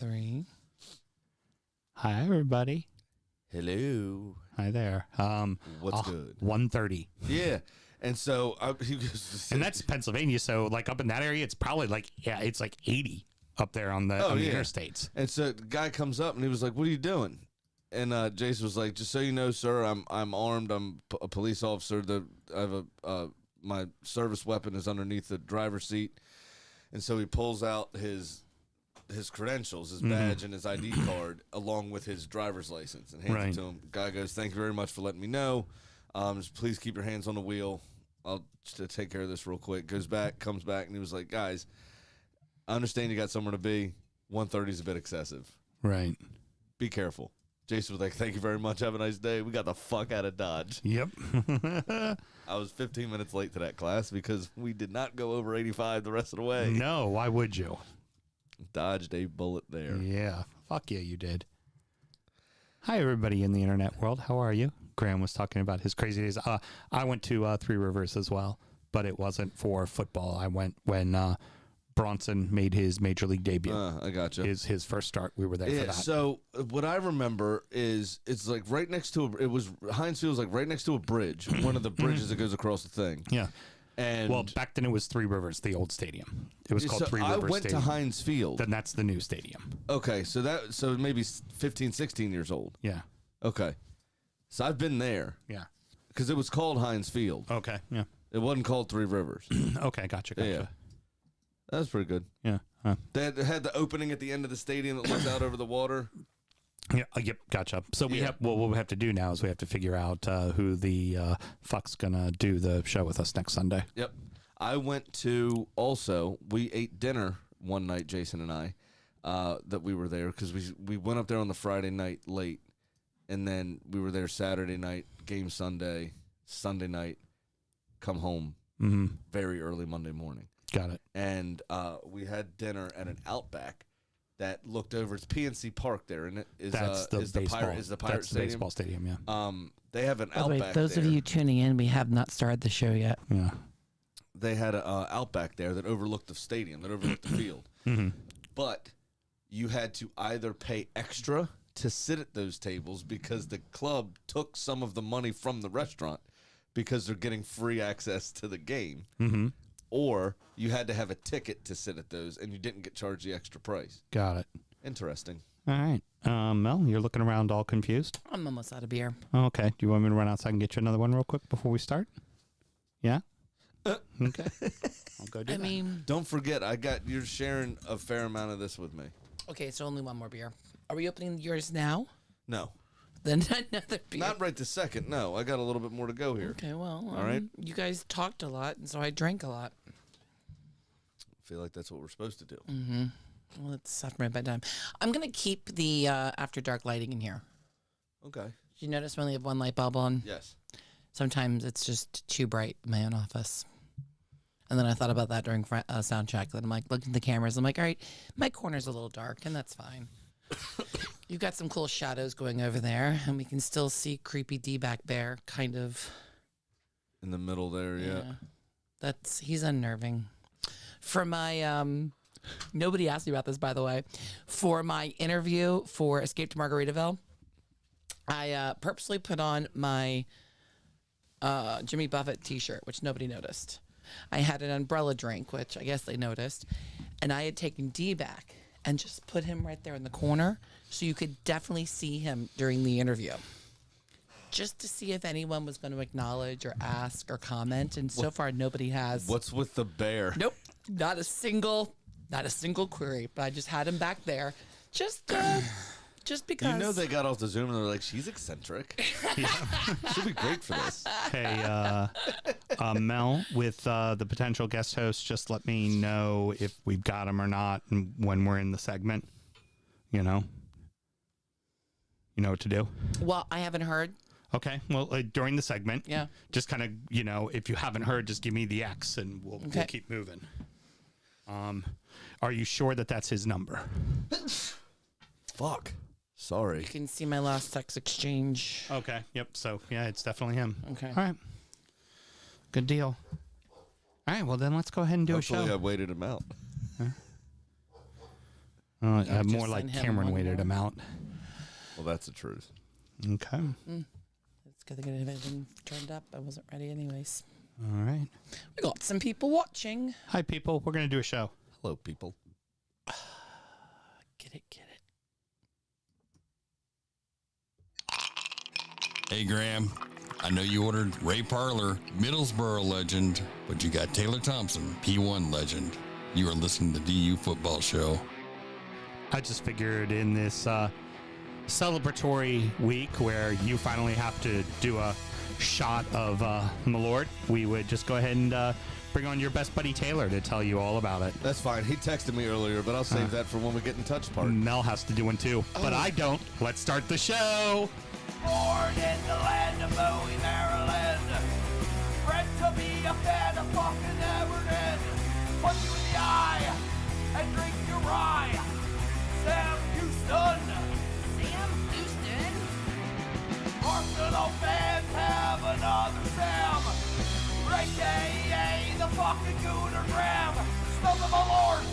3. Hi, everybody. Hello. Hi there. What's good? 1:30. Yeah. And so he goes, And that's Pennsylvania, so like up in that area, it's probably like it's like 80 up there on the interstates. And so the guy comes up and he was like, "What are you doing?" And Jason was like, "Just so you know, sir, I'm armed. I'm a police officer. I have my service weapon is underneath the driver's seat." And so he pulls out his credentials, his badge, and his ID card, along with his driver's license, and hands it to him. Guy goes, "Thank you very much for letting me know. Just please keep your hands on the wheel. I'll just take care of this real quick." Goes back, comes back, and he was like, "Guys, I understand you got somewhere to be. 1:30 is a bit excessive. Right. Be careful." Jason was like, "Thank you very much. Have a nice day." We got the fuck out of Dodge. Yep. I was 15 minutes late to that class because we did not go over 85 the rest of the way. No, why would you? Dodged a bullet there. Yeah. Fuck yeah, you did. Hi, everybody in the internet world. How are you? Graham was talking about his crazy days. I went to Three Rivers as well, but it wasn't for football. I went when Bronson made his major league debut. I gotcha. His first start. We were there for that. So what I remember is it's like right next to Heinz Field was like right next to a bridge, one of the bridges that goes across the thing. Yeah. And well, back then it was Three Rivers, the old stadium. It was called Three Rivers I went Stadium. to Heinz Field. Then that's the new stadium. Okay, so maybe 15, 16 years old. Yeah. Okay. So I've been there. Yeah. Because it was called Heinz Field. Okay. Yeah. It wasn't called Three Rivers. Okay. Gotcha. Yeah. That was pretty good. Yeah. They had the opening at the end of the stadium that looks out over the water. Yeah. Yep. Gotcha. So we have what we have to do now is we have to figure out who the fuck's gonna do the show with us next Sunday. Yep. I went to we ate dinner one night, Jason and I, that we were there because we went up there on the Friday night late, and then we were there Saturday night, game Sunday night, come home very early Monday morning. Got it. And we had dinner at an Outback that looked over. It's PNC Park there, and it is the Pirate Stadium. Baseball stadium. Yeah. They have an Outback. Those there. of you tuning in, we have not started the show yet. Yeah. They had an Outback there that overlooked the stadium, that overlooked the field. But you had to either pay extra to sit at those tables because the club took some of the money from the restaurant because they're getting free access to the game, or you had to have a ticket to sit at those, and you didn't get charged the extra price. Got it. Interesting. All right. Mel, you're looking around all confused. I'm almost out of beer. Okay. Do you want me to run outside and get you another one real quick before we start? Yeah? Okay. I'll go do that. Don't forget, you're sharing a fair amount of this with me. Okay, so only one more beer. Are we opening yours now? No. Then another beer. Not right this second, no. I got a little bit more to go here. Okay, well, all right. You guys talked a lot, and so I drank a lot. I feel like that's what we're supposed to do. Well, it's after my bedtime. I'm going to keep the after dark lighting in here. Okay. Did you notice we only have one light bulb on? Yes. Sometimes it's just too bright in my own office. And then I thought about that during sound check. Then I'm like, looking at the cameras. I'm like, all right, my corner's a little dark, and that's fine. You've got some cool shadows going over there, and we can still see creepy D back there, kind of. In the middle there, yeah. He's unnerving. For my, nobody asked me about this, by the way. For my interview for Escape to Margaritaville, I purposely put on my Jimmy Buffett t-shirt, which nobody noticed. I had an umbrella drink, which I guess they noticed. And I had taken D back and just put him right there in the corner so you could definitely see him during the interview. Just to see if anyone was going to acknowledge or ask or comment. And so far, nobody has. What's with the bear? Nope. Not a single query. But I just had him back there. Just because. You know they got off the Zoom and they're like, she's eccentric. She'll be great for this. Hey, Mel, with the potential guest host, just let me know if we've got him or not and when we're in the segment. You know what to do? Well, I haven't heard. Okay. Well, during the segment, yeah. Just kind of, if you haven't heard, just give me the X and we'll keep moving. Are you sure that that's his number? Fuck. Sorry. You can see my last text exchange. Okay. Yep. So, yeah, it's definitely him. Okay. All right. Good deal. All right. Well, then let's go ahead and do a show. Hopefully I waited him out. More like send him Cameron one weighted more. him out. Well, that's the truth. Okay. It's good to get everything turned up. I wasn't ready anyways. All right. We got some people watching. Hi, people. We're going to do a show. Hello, people. Get it, get it. Hey, Graham. I know you ordered Ray Parler, Middlesboro legend, but you got Taylor Thompson, P1 legend. You are listening to the DU Football Show. I just figured in this celebratory week where you finally have to do a shot of Malort, we would just go ahead and bring on your best buddy Taylor to tell you all about it. That's fine. He texted me earlier, but I'll save that for when we get in touch part. Mel has to do one too, but I don't. Let's start the show. Born in the land of Bowie, Maryland. Bred to be a fan of fucking Everton. Punch you in the eye and drink your rye. Sam Huston. Sam Houston? Arsenal fans have another Sam. AKA the fucking Gooner Graham. Snub of my lord.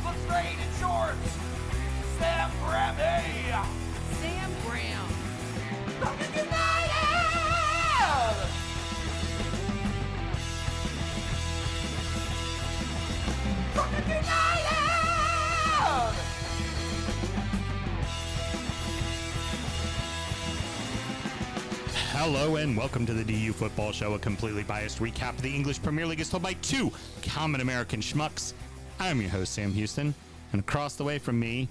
Look straight in shorts. Sam Graham, hey. Sam Graham. Fucking United! Fucking United! Hello and welcome to the DU Football Show, a completely biased recap of the English Premier League as told by two common American schmucks. I'm your host, Sam Houston, and across the way from me,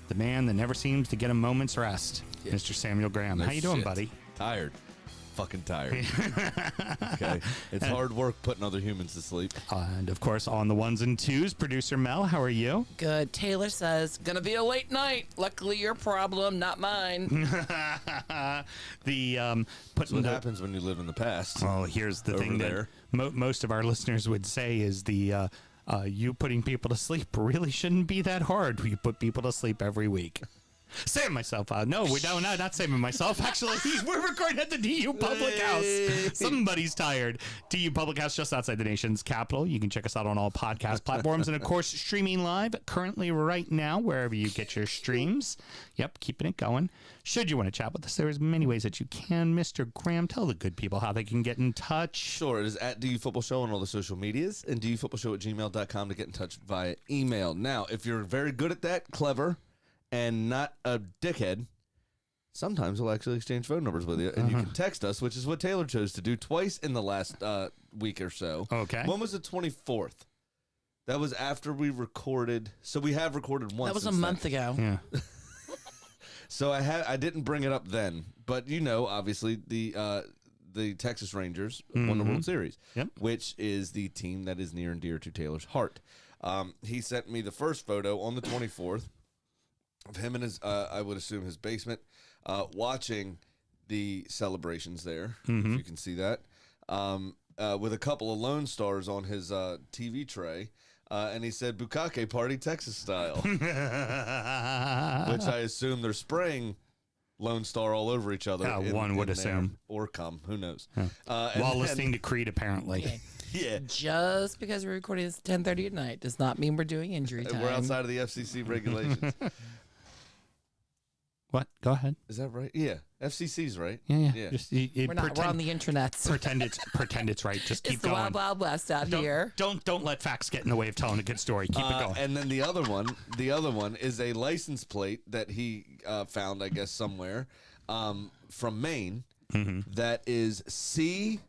the man that never seems to get a moment's rest, Mr. Samuel Graham. No How you doing, shit. buddy? Tired. Fucking tired. Okay. It's hard work putting other humans to sleep. And of course, on the ones and twos, Producer Mel, how are you? Good. Taylor says, gonna be a late night. Luckily, your problem, not mine. The That's putting what the happens when you live in the past. well, here's the Over thing there. that most of our listeners would say is the you putting people to sleep really shouldn't be that hard. We put people to sleep every week. Saving myself. No, not saving myself. Actually, we're recording at the DU Public House. Somebody's tired. DU Public House, just outside the nation's capital. You can check us out on all podcast platforms and, of course, streaming live currently right now, wherever you get your streams. Yep, keeping it going. Should you want to chat with us, there's many ways that you can. Mr. Graham, tell the good people how they can get in touch. Sure, it is at DU Football Show on all the social medias and dufootballshow@gmail.com to get in touch via email. Now, if you're very good at that, clever, and not a dickhead, sometimes we'll actually exchange phone numbers with you, and you can text us, which is what Taylor chose to do twice in the last week or so. Okay. When was the 24th? That was after we recorded. So we have recorded once. That was a since then. month ago. Yeah. So I didn't bring it up then, but obviously the Texas Rangers won the World Series, Yep. which is the team that is near and dear to Taylor's heart. He sent me the first photo on the 24th of him in his, I would assume his basement, watching the celebrations there, if you can see that, with a couple of Lone Stars on his TV tray. And he said, Bukake party, Texas style, which I assume they're spraying Lone Star all over each other. One would there, assume. Or cum, who knows? While listening to Creed, apparently. Yeah. Just because we're recording this at 10:30 at night does not mean we're doing injury time. We're outside of the FCC regulations. What? Go ahead. Is that right? Yeah. FCC's right. Yeah. Just, We're not. We're on the internets. pretend it's right. Just keep It's the going. wild, wild west out here. Don't let facts get in the way of telling a good story. Keep it going. And then the other one is a license plate that he found, I guess, somewhere from Maine that is Seunt,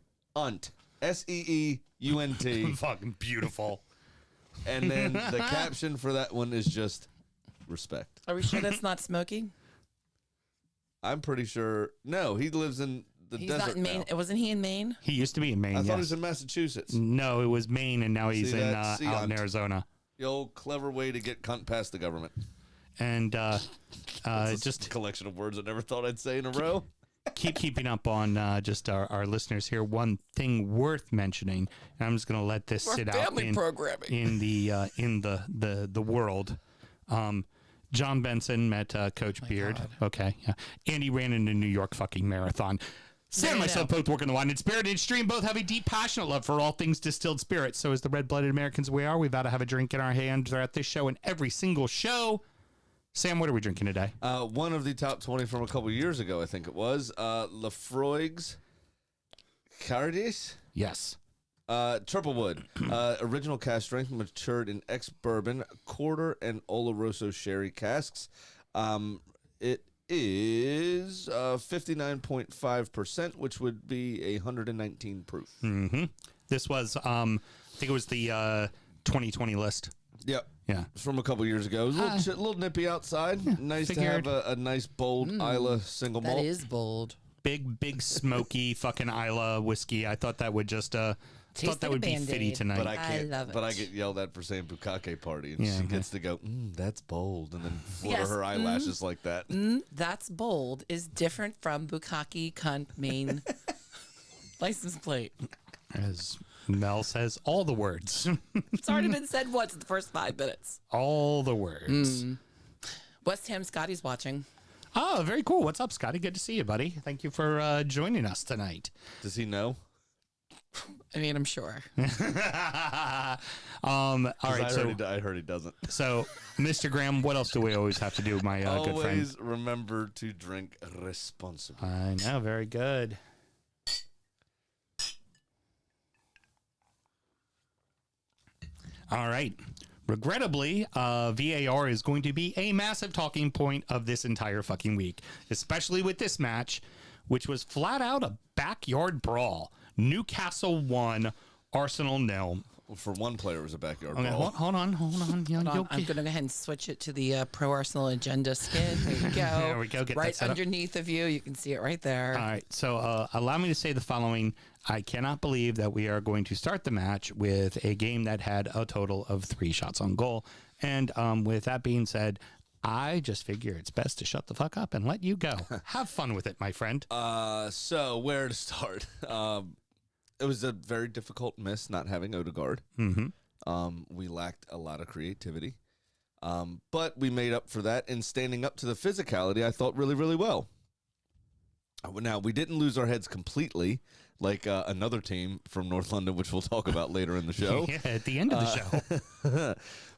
SEEUNT. Fucking beautiful. And then the caption for that one is just respect. Are we sure that's not Smokey? I'm pretty sure. No, he lives in the He's desert not in Maine. now. Wasn't he in Maine? He used to be in Maine. I thought yes. he was in Massachusetts. No, it was Maine, and now he's See in that? out in Seunt. Arizona. The old clever way to get cunt past the government. And It's just a collection of words I never thought I'd say in a row. keeping up on just our listeners here. One thing worth mentioning, and I'm just going to let this We're sit out family programming. in the world. John Benson met Coach Beard. God. Okay, yeah. And he ran in a New York fucking marathon. Sam and myself both work in the wine and spirit industry and both have a deep, passionate love for all things distilled spirits. So as the red-blooded Americans we are, we've got to have a drink in our hand throughout this show and every single show. Sam, what are we drinking today? One of the top 20 from a couple years ago, I think it was. Lafroig's Cardis. Yes. Triple wood. Original cask strength, matured in ex-bourbon, quarter, and Oloroso sherry casks. It is 59.5%, which would be 119 proof. Mm-hmm. This was, I think it was the 2020 list. Yep. Yeah. From a couple years ago. It was a little nippy outside. Nice figured. to have a nice, bold Isla single malt. That is bold. Big, smoky fucking Isla whiskey. I thought that would just, thought Tastes that like a would be Band-Aid. fitty tonight. But I can't. love it. But I get yelled at for saying bukkake party, and Yeah, she gets to go, that's bold, and then flutter Yes, her eyelashes like that. That's bold is different from bukkake cunt main license plate. As Mel says, all the words. It's already been said once in the first 5 minutes. All the words. West Ham Scotty's watching. Oh, very cool. What's up, Scotty? Good to see you, buddy. Thank you for joining us tonight. Does he know? I mean, I'm sure. All right, I heard he doesn't. so, Mr. Graham, what else do we always have to do, my good friend? Always remember to drink responsibly. I know, very good. All right. Regrettably, VAR is going to be a massive talking point of this entire fucking week, especially with this match, which was flat out a backyard brawl. Newcastle 1, Arsenal 0. Well, for one player, it was a backyard Okay, brawl. hold on. Hold on, I'm going to go ahead and switch it to the Pro Arsenal Agenda skin. There you go. There we go. Get that right set up. underneath of you. You can see it right there. All right, so allow me to say the following. I cannot believe that we are going to start the match with a game that had a total of 3 shots on goal. And with that being said, I just figure it's best to shut the fuck up and let you go. Have fun with it, my friend. So where to start? It was a very difficult miss not having Odegaard. Mm-hmm. We lacked a lot of creativity. But we made up for that in standing up to the physicality, I thought, really, really well. Now, we didn't lose our heads completely like another team from North London, which we'll talk about later in the show. Yeah, at the end of the show.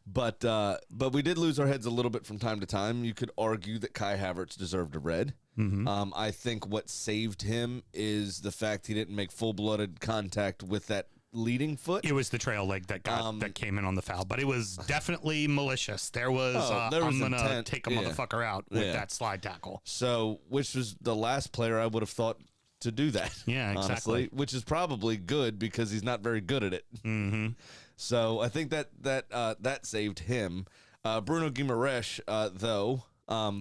But we did lose our heads a little bit from time to time. You could argue that Kai Havertz deserved a red. Mm-hmm. I think what saved him is the fact he didn't make full-blooded contact with that leading foot. It was the trail leg that that came in on the foul, but it was definitely malicious. There was, there was I'm gonna intent. take a motherfucker out with that slide tackle. So, which was the last player I would have thought to do that. Yeah, exactly. Honestly, which is probably good because he's not very good at it. Mm-hmm. So I think that saved him. Bruno Guimaraes, though,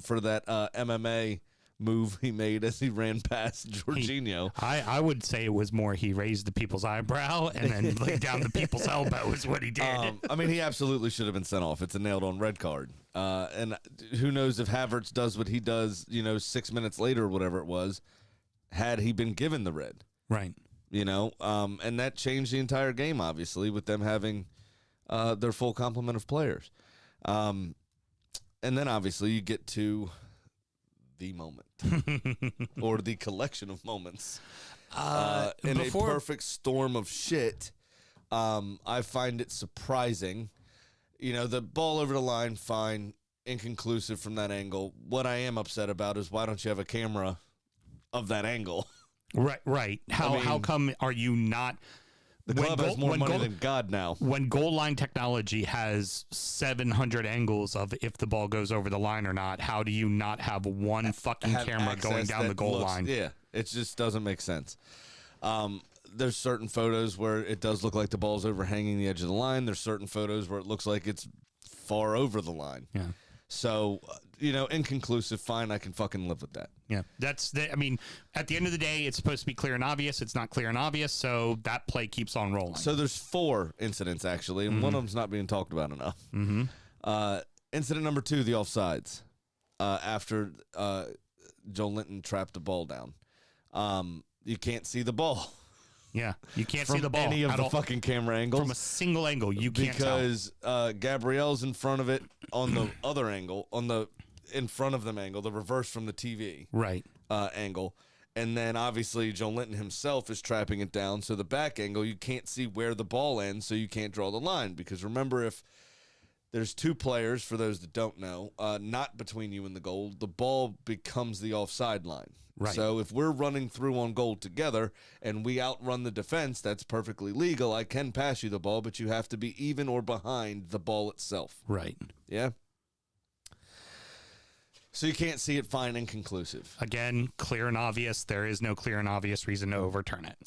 for that MMA move he made as he ran past Jorginho. I would say it was more he raised the people's eyebrow and then laid down the people's elbow is what he did. I mean, he absolutely should have been sent off. It's a nailed-on red card. And who knows if Havertz does what he does, 6 minutes later or whatever it was, had he been given the red. Right. And that changed the entire game, obviously, with them having their full complement of players. And then, obviously, you get to the moment or the collection of moments. In a perfect storm of shit, I find it surprising. The ball over the line, fine, inconclusive from that angle. What I am upset about is why don't you have a camera of that angle? Right. How come are you not? The club has more money than God now. When goal line technology has 700 angles of if the ball goes over the line or not, how do you not have one fucking camera going down the goal line? Yeah, it just doesn't make sense. There's certain photos where it does look like the ball's overhanging the edge of the line. There's certain photos where it looks like it's far over the line. Yeah. So, inconclusive, fine, I can fucking live with that. Yeah, I mean, at the end of the day, it's supposed to be clear and obvious. It's not clear and obvious, so that play keeps on rolling. So there's 4 incidents, actually, and one of them's not being talked about enough. Mm-hmm. Incident number 2, the offsides, after Joe Linton trapped the ball down. You can't see the ball. Yeah, you can't From see the ball any of at the all. fucking camera angles. From a single angle, you can't tell. Because Gabrielle's in front of it on the other angle, on the in front of them angle, the reverse from the TV Right. Angle. And then obviously Joe Linton himself is trapping it down. So the back angle, you can't see where the ball ends, so you can't draw the line. Because remember, if there's two players, for those that don't know, not between you and the goal. The ball becomes the offside line. Right. So if we're running through on goal together and we outrun the defense, that's perfectly legal. I can pass you the ball, but you have to be even or behind the ball itself. Right. Yeah? So you can't see it fine and conclusive. Again, clear and obvious. There is no clear and obvious reason to overturn it.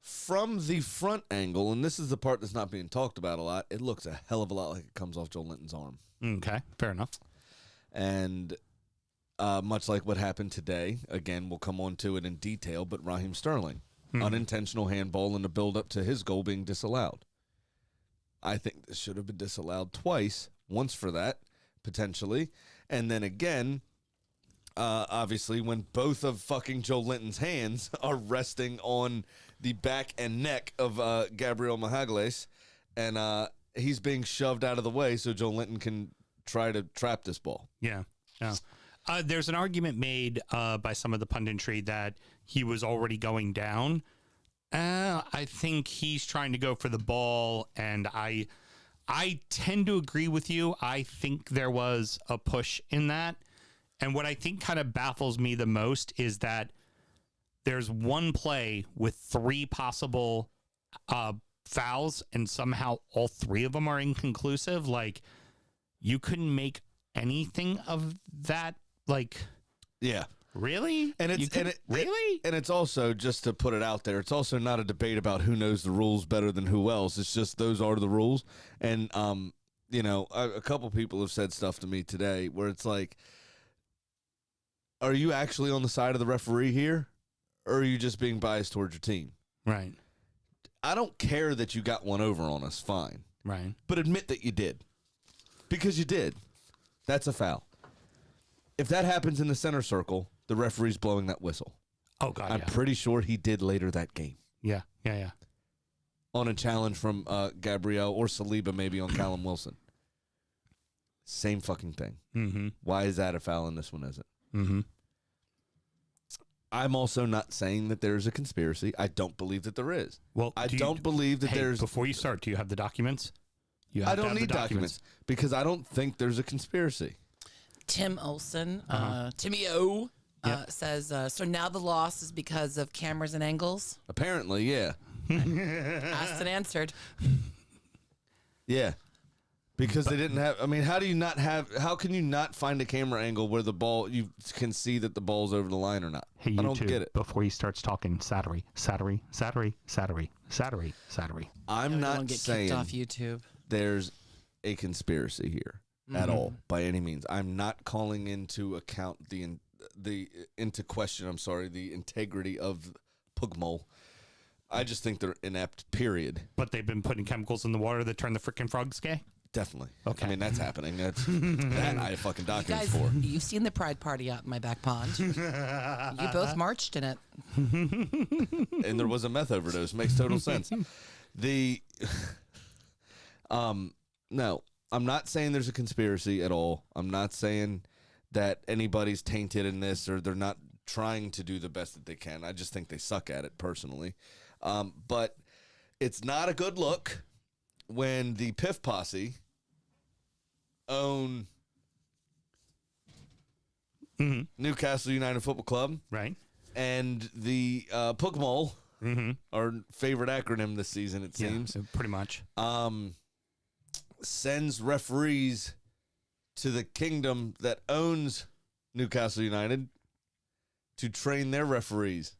From the front angle, and this is the part that's not being talked about a lot, it looks a hell of a lot like it comes off Joe Linton's arm. Okay, fair enough. And much like what happened today, again, we'll come on to it in detail, but Raheem Sterling, unintentional handball in the build-up to his goal being disallowed. I think this should have been disallowed twice, once for that, potentially, and then again, obviously, when both of fucking Joe Linton's hands are resting on the back and neck of Gabriel Magalhaes, and he's being shoved out of the way so Joe Linton can try to trap this ball. Yeah. There's an argument made by some of the punditry that he was already going down. I think he's trying to go for the ball, and I tend to agree with you. I think there was a push in that. And what I think kind of baffles me the most is that there's one play with three possible fouls, and somehow all three of them are inconclusive. Like, you couldn't make anything of that. Like, yeah, really? And it's really, and it's also, just to put it out there, it's also not a debate about who knows the rules better than who else. It's just those are the rules. And you know, a couple people have said stuff to me today where it's like, are you actually on the side of the referee here, or are you just being biased towards your team? Right. I don't care that you got one over on us, fine. Right. But admit that you did. Because you did. That's a foul. If that happens in the center circle, the referee's blowing that whistle. Oh, God, I'm pretty sure he did later that game. Yeah. On a challenge from Gabriel or Saliba, maybe on Callum Wilson. Same fucking thing. Mm-hmm. Why is that a foul and this one isn't? Mm-hmm. I'm also not saying that there's a conspiracy. I don't believe that there is. Well, I don't believe that there's... Before you start, do you have the documents? I don't need documents because I don't think there's a conspiracy. Tim Olson, Timmy O, says, so now the loss is because of cameras and angles? Apparently, yeah. Asked and answered. Yeah. Because they didn't have... I mean, how can you not find a camera angle where the ball... You can see that the ball's over the line or not? Hey, I don't get it. Before he starts talking, Sattery. I'm not get saying kicked off YouTube. there's a conspiracy here at all, by any means. I'm not calling into account into question the integrity of Pugmole. I just think they're inept, period. But they've been putting chemicals in the water that turn the freaking frogs gay? Definitely. Okay. I mean, that's happening. That I have fucking documents Guys, for. you've seen the Pride Party out in my back pond. You both marched in it. And there was a meth overdose. Makes total sense. No, I'm not saying there's a conspiracy at all. I'm not saying that anybody's tainted in this or they're not trying to do the best that they can. I just think they suck at it personally. But it's not a good look when the Piff Posse own Newcastle United Football Club. Right. And the Pugmole, our favorite acronym this season, it seems. Yeah, pretty much. Sends referees to the kingdom that owns Newcastle United to train their referees.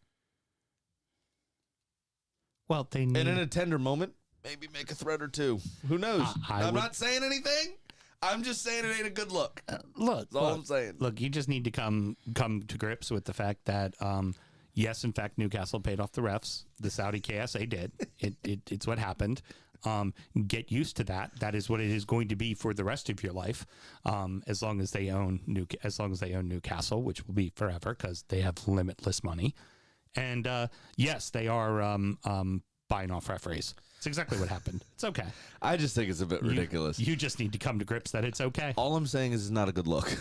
Well, they need... And in a tender moment, maybe make a threat or two. Who knows? I'm not saying anything. I'm just saying it ain't a good look. That's all I'm saying. Look, you just need to come to grips with the fact that, yes, in fact, Newcastle paid off the refs. The Saudi KSA did. It's what happened. Get used to that. That is what it is going to be for the rest of your life, as long as they own Newcastle, which will be forever because they have limitless money. And yes, they are buying off referees. It's exactly what happened. It's okay. I just think it's a bit ridiculous. You just need to come to grips that it's okay. All I'm saying is it's not a good look.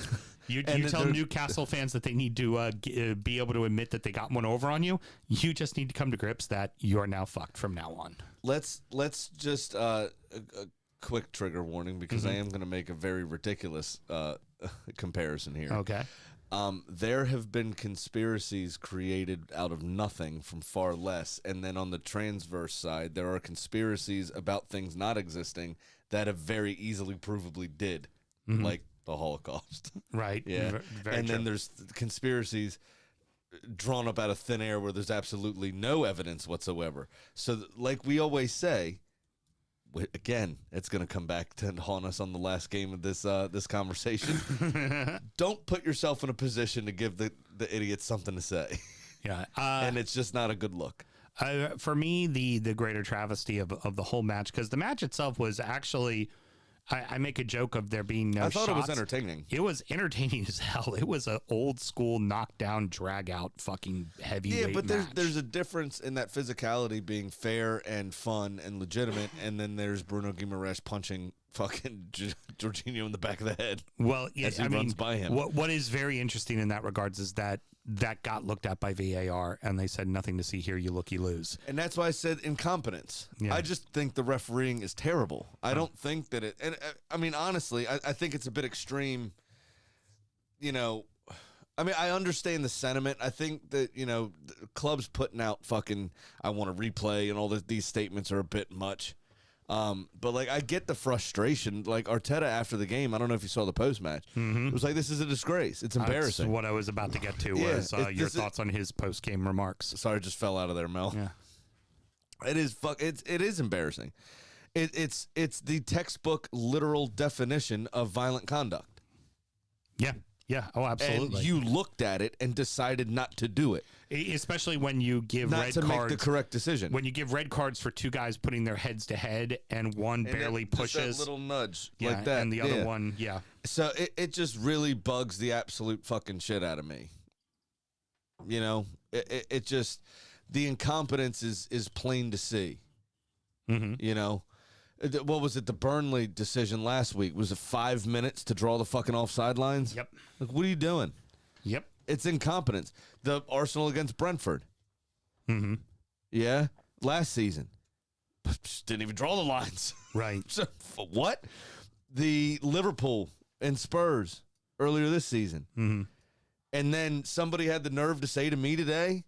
You tell Newcastle fans that they need to be able to admit that they got one over on you. You just need to come to grips that you're now fucked from now on. Let's just quick trigger warning because I am going to make a very ridiculous comparison here. Okay. There have been conspiracies created out of nothing from far less, and then on the transverse side, there are conspiracies about things not existing that have very easily provably did, like the Holocaust. Right. Yeah. Very And true. then there's conspiracies drawn up out of thin air where there's absolutely no evidence whatsoever. So, like we always say, again, it's going to come back to haunt us on the last game of this conversation. Don't put yourself in a position to give the idiots something to say. Yeah. And it's just not a good look. For me, the greater travesty of the whole match, because the match itself was actually, I make a joke of there being no I thought it was shots. entertaining. It was entertaining as hell. It was an old school knockdown, drag out, fucking heavyweight Yeah, but match. there's a difference in that physicality being fair and fun and legitimate, and then there's Bruno Guimaraes punching fucking Jorginho in the back of the head. Well, yeah, as he I mean, runs by him. What is very interesting in that regards is that got looked at by VAR, and they said nothing to see here. You look, you lose. And that's why I said incompetence. Yeah. I just think the refereeing is terrible. I don't think that it. And I mean, honestly, I think it's a bit extreme. You know, I mean, I understand the sentiment. I think that the clubs putting out fucking I want to replay and all these statements are a bit much. But like I get the frustration. Like Arteta after the game, I don't know if you saw the post match. It was like, this is a disgrace. It's embarrassing. That's what I was about to get to Yeah, was your thoughts on his post game remarks. Sorry, just fell out of there, Mel. Yeah. It is embarrassing. It's the textbook literal definition of violent conduct. Yeah. Yeah. Oh, absolutely. And you looked at it and decided not to do it. Especially when you give Not red to cards. make the correct decision. When you give red cards for two guys putting their heads to head and one And barely just pushes. that little nudge yeah, like that. And the other one, yeah. So it just really bugs the absolute fucking shit out of me. It just, the incompetence is plain to see. What was it? The Burnley decision last week. Was it 5 minutes to draw the fucking offside lines? Yep. Like, what are you doing? Yep. It's incompetence. The Arsenal against Brentford. Yeah. Last season. Just didn't even draw the lines. Right. So, what? The Liverpool and Spurs earlier this season. And then somebody had the nerve to say to me today,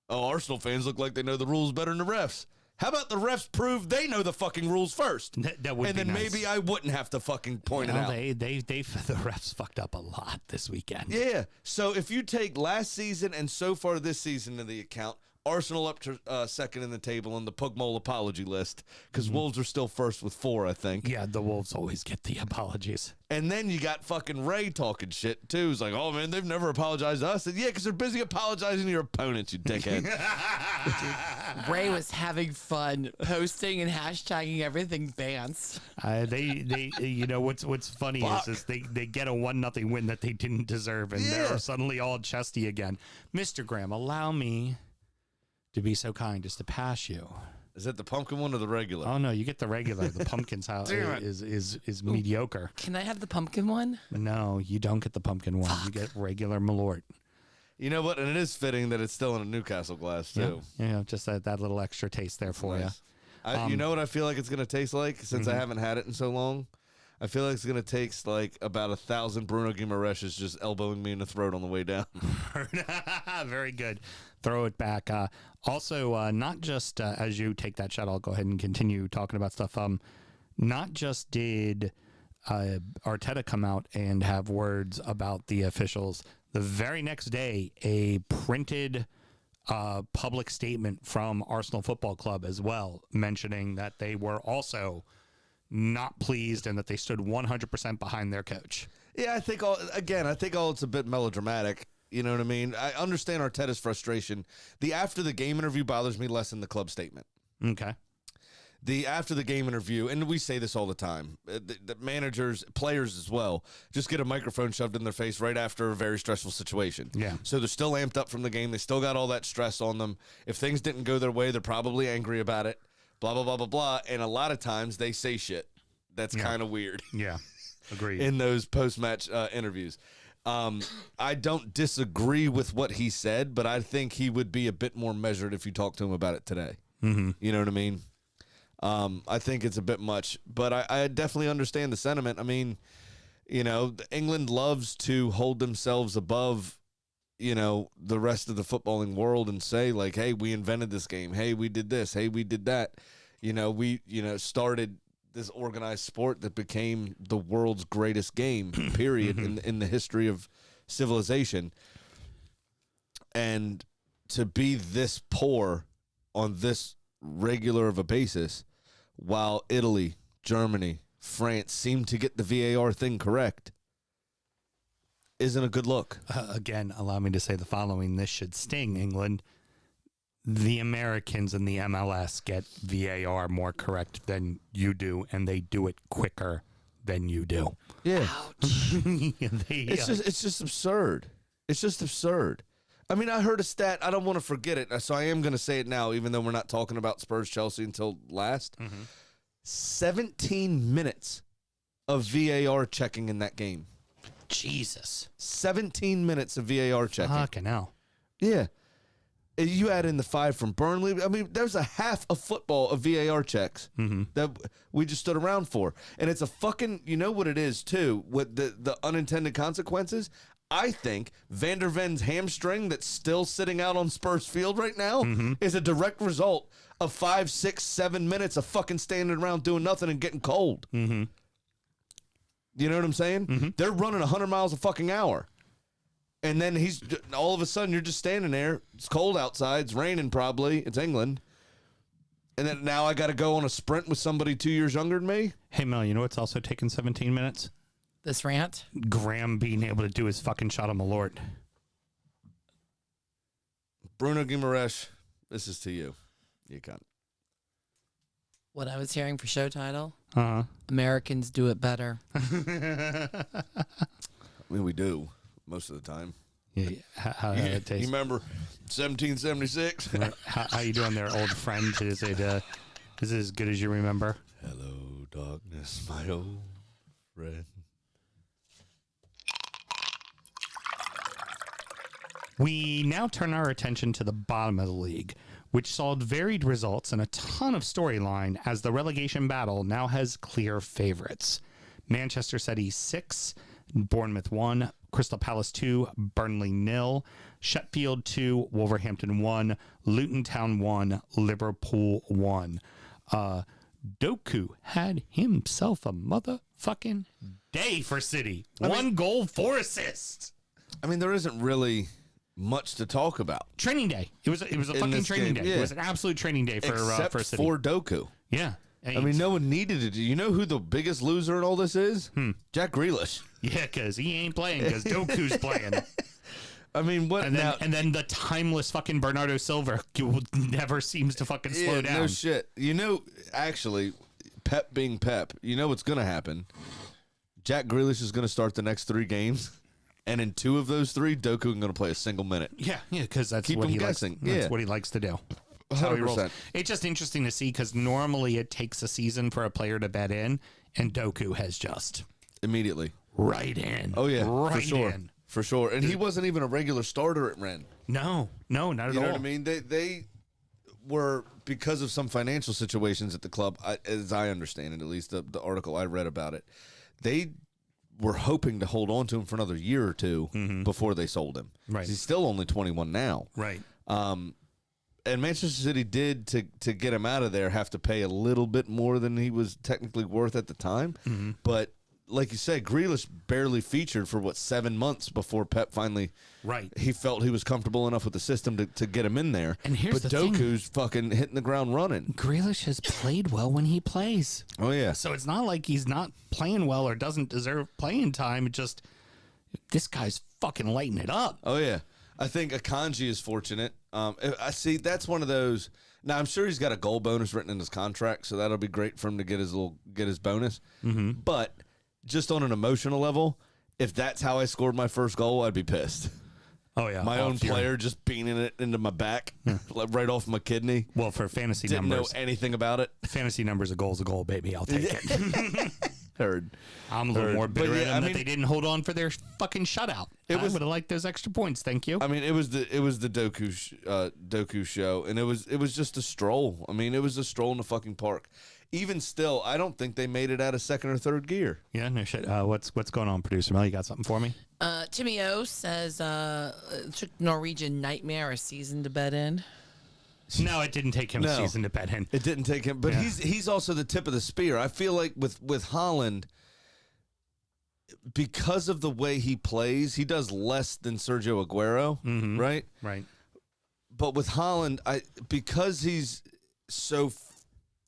oh, Arsenal fans look like they know the rules better than the refs. How about the refs prove they know the fucking rules first? That would and be then nice. maybe I wouldn't have to fucking point it out. They the refs fucked up a lot this weekend. Yeah. So if you take last season and so far this season into the account, Arsenal up to second in the table on the Pugmole apology list because Wolves are still first with 4, I think. Yeah, the Wolves always get the apologies. And then you got fucking Ray talking shit, too. He's like, oh, man, they've never apologized to us. And, yeah, because they're busy apologizing to your opponents, you dickhead. Ray was having fun posting and hashtagging everything Bance. They what's funny is they get a 1-0 win that they didn't deserve, and Yeah. they're suddenly all chesty again. Mr. Graham, allow me to be so kind as to pass you. Is that the pumpkin one or the regular? Oh no, you get the regular. The pumpkin's how Damn it. is mediocre. Can I have the pumpkin one? No, you don't get the pumpkin one. You get regular Malort. You know what? And it is fitting that it's still in a Newcastle glass, too. Yeah, just that little extra taste there for Nice. you. You know what I feel like it's going to taste like since I haven't had it in so long? I feel like it's going to taste like about 1,000 Bruno Guimaraes just elbowing me in the throat on the way down. Very good. Throw it back. Also, not just as you take that shot, I'll go ahead and continue talking about stuff. Not just did Arteta come out and have words about the officials. The very next day, a printed public statement from Arsenal Football Club as well, mentioning that they were also not pleased and that they stood 100% behind their coach. Yeah, I think all it's a bit melodramatic. You know what I mean? I understand Arteta's frustration. The after the game interview bothers me less than the club statement. Okay. The after the game interview, and we say this all the time, the managers, players as well, just get a microphone shoved in their face right after a very stressful situation. Yeah. So they're still amped up from the game. They still got all that stress on them. If things didn't go their way, they're probably angry about it. Blah, blah, blah, blah, blah. And a lot of times they say shit that's kind of weird. Yeah. Agreed. In those post-match interviews. I don't disagree with what he said, but I think he would be a bit more measured if you talk to him about it today. You know what I mean? I think it's a bit much, but I definitely understand the sentiment. I mean, England loves to hold themselves above, the rest of the footballing world and say, like, hey, we invented this game. Hey, we did this. Hey, we did that. We started this organized sport that became the world's greatest game, period, in the history of civilization. And to be this poor on this regular of a basis, while Italy, Germany, France seem to get the VAR thing correct, isn't a good look. Again, allow me to say the following. This should sting England. The Americans in the MLS get VAR more correct than you do, and they do it quicker than you do. Yeah. It's just absurd. It's just absurd. I mean, I heard a stat. I don't want to forget it, so I am going to say it now, even though we're not talking about Spurs-Chelsea until last. 17 minutes of VAR checking in that game. Jesus. 17 minutes of VAR checking. Fucking hell. Yeah. You add in the 5 from Burnley. I mean, there's a half of football of VAR checks that we just stood around for. And it's a fucking, you know what it is, too, with the unintended consequences? I think Van der Ven's hamstring that's still sitting out on Spurs Field right now is a direct result of 5, 6, 7 minutes of fucking standing around doing nothing and getting cold. You know what I'm saying? They're running 100 miles a fucking hour. And then all of a sudden, you're just standing there. It's cold outside. It's raining probably. It's England. And then now I got to go on a sprint with somebody 2 years younger than me. Hey, Mel, you know what's also taking 17 minutes? This rant? Graham being able to do his fucking shot on Malort. Bruno Guimaraes, this is to you. You cunt. What I was hearing for show title? Americans do it better. I mean, we do most of the time. Yeah, how it tastes. You remember 1776? How you doing there, old friend? Is it as good as you remember? Hello, darkness, my old friend. We now turn our attention to the bottom of the league, which saw varied results and a ton of storyline as the relegation battle now has clear favorites. Manchester City 6, Bournemouth 1, Crystal Palace 2, Burnley 0, Sheffield 2, Wolverhampton 1, Luton Town 1, Liverpool 1. Doku had himself a motherfucking day for City. One goal, 4 assists. I mean, there isn't really much to talk about. Training day. It was a fucking training day. Yeah. It was an absolute training day for City. For Doku. Yeah. I mean, no one needed it. You know who the biggest loser in all this is? Jack Grealish. Yeah, because he ain't playing because Doku's playing. I mean, what? And then the timeless fucking Bernardo Silva never seems to fucking slow down. No shit. You know, actually, Pep being Pep, you know what's going to happen? Jack Grealish is going to start the next 3 games. And in 2 of those 3, Doku is going to play a single minute. Yeah, because that's Keep what him he guessing. likes. That's what he likes to do. That's how he rolls. 100%. It's just interesting to see because normally it takes a season for a player to bet in, and Doku has just Immediately. right in. Oh, yeah. right for sure. in. For sure. And he wasn't even a regular starter at Rennes. No, not at all. You know what I mean? They were, because of some financial situations at the club, as I understand it, at least the article I read about it, they were hoping to hold on to him for another year or 2 before they sold him. Right. He's still only 21 now. Right. And Manchester City did, to get him out of there, have to pay a little bit more than he was technically worth at the time. But like you say, Grealish barely featured for 7 months before Pep finally. Right. He felt he was comfortable enough with the system to get him in there. And here's but the thing. Doku's fucking hitting the ground running. Grealish has played well when he plays. Oh yeah. So it's not like he's not playing well or doesn't deserve playing time. It just, this guy's fucking lighting it up. Oh yeah. I think Akanji is fortunate. I see that's one of those. Now I'm sure he's got a goal bonus written in his contract, so that'll be great for him to get his bonus. But just on an emotional level, if that's how I scored my first goal, I'd be pissed. Oh yeah, My own player just beaning it into my back, like right off my kidney. Well, for fantasy Didn't numbers, know anything about it. fantasy numbers, a goal's a goal, baby. I'll take it. Heard. I'm a little more bitter But at them that they didn't hold on for their fucking shutout. I would have liked those extra points. Thank you. I mean, it was the Doku show, and it was just a stroll. I mean, it was a stroll in the fucking park. Even still, I don't think they made it out of second or third gear. Yeah, no shit. What's going on, Producer Mel? You got something for me? Timmy O says it took Norwegian Nightmare a season to bet in. No, it didn't take him a season to bet in. It didn't take him, but he's also the tip of the spear. I feel like with Holland, because of the way he plays, he does less than Sergio Aguero, right? Right. But with Holland, because he's so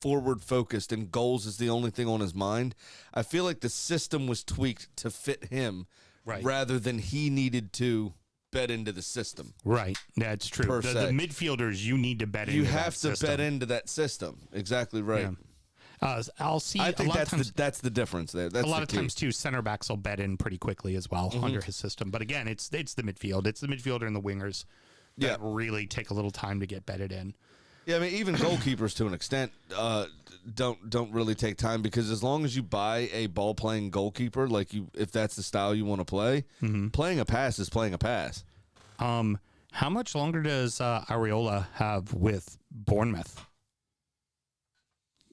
forward focused and goals is the only thing on his mind, I feel like the system was tweaked to fit him, rather than he needed to bet into the system. Right. That's true. The midfielders, you need to bet into. You have to bet into that system. Exactly right. Yeah. I'll see. I think that's the difference there. That's a lot of times too. Center backs will bet in pretty quickly as well under his system. But again, it's the midfield. It's the midfielder and the wingers that really take a little time to get betted in. Yeah, I mean, even goalkeepers to an extent don't really take time, because as long as you buy a ball playing goalkeeper, if that's the style you want to play, playing a pass is playing a pass. How much longer does Areola have with Bournemouth,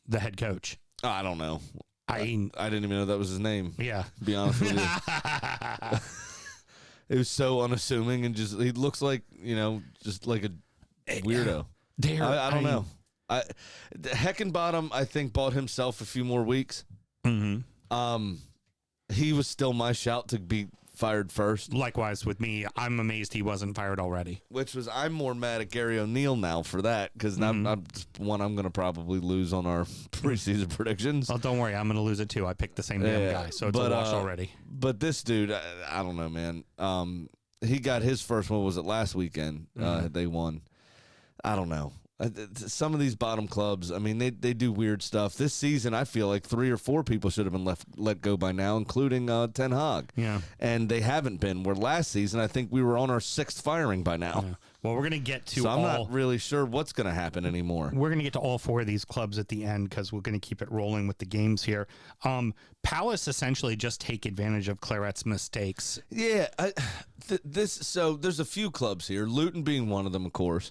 the head coach? I don't know. I didn't even know that was his name. Yeah, to be honest with you. It was so unassuming, and just he looks like just like a weirdo. I don't know. Heckenbottom, I think, bought himself a few more weeks. He was still my shout to be fired first. Likewise with me. I'm amazed he wasn't fired already. I'm more mad at Gary O'Neill now for that, because I'm going to probably lose on our preseason predictions. Well, don't worry. I'm going to lose it too. I picked the same damn guy, so it's a wash already. But this dude, I don't know, man. He got his first one, was it last weekend? They won. I don't know. Some of these bottom clubs, I mean, they do weird stuff. This season, I feel like 3 or 4 people should have been let go by now, including Ten Hag. Yeah. And they haven't been. Where last season, I think we were on our 6th firing by now. Yeah. Well, we're going to get to I'm not really sure what's going to happen anymore. We're going to get to all 4 of these clubs at the end, because we're going to keep it rolling with the games here. Palace essentially just take advantage of Claret's mistakes. Yeah. So there's a few clubs here, Luton being one of them, of course.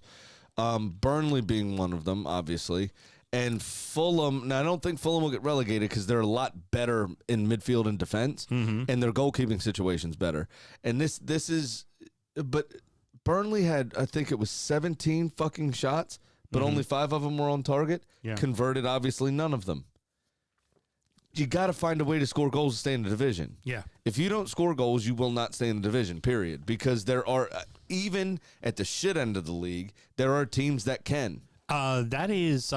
Burnley being one of them, obviously, and Fulham. Now, I don't think Fulham will get relegated, because they're a lot better in midfield and defense, and their goalkeeping situation's better. And this is, but Burnley had, I think it was 17 fucking shots, but only 5 of them were on target. Yeah. Converted, obviously, none of them. You got to find a way to score goals to stay in the division. Yeah. If you don't score goals, you will not stay in the division, period. Because there are, even at the shit end of the league, there are teams that can. That is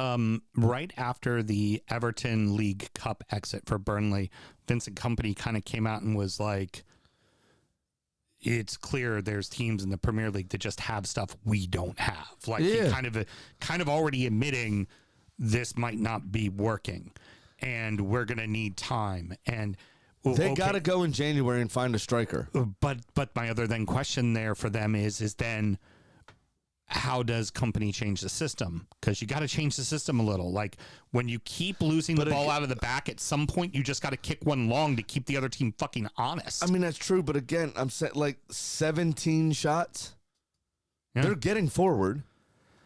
right after the Everton League Cup exit for Burnley. Vincent Kompany kind of came out and was like, it's clear there's teams in the Premier League that just have stuff we don't have. Like, he kind of already admitting this might not be working, and we're going to need time. And they got to go in January and find a striker. But my other question there for them is then how does Kompany change the system? Because you got to change the system a little. Like, when you keep losing the ball out of the back, at some point you just got to kick one long to keep the other team fucking honest. I mean, that's true, but again, I'm saying, like, 17 shots. Yeah. They're getting forward.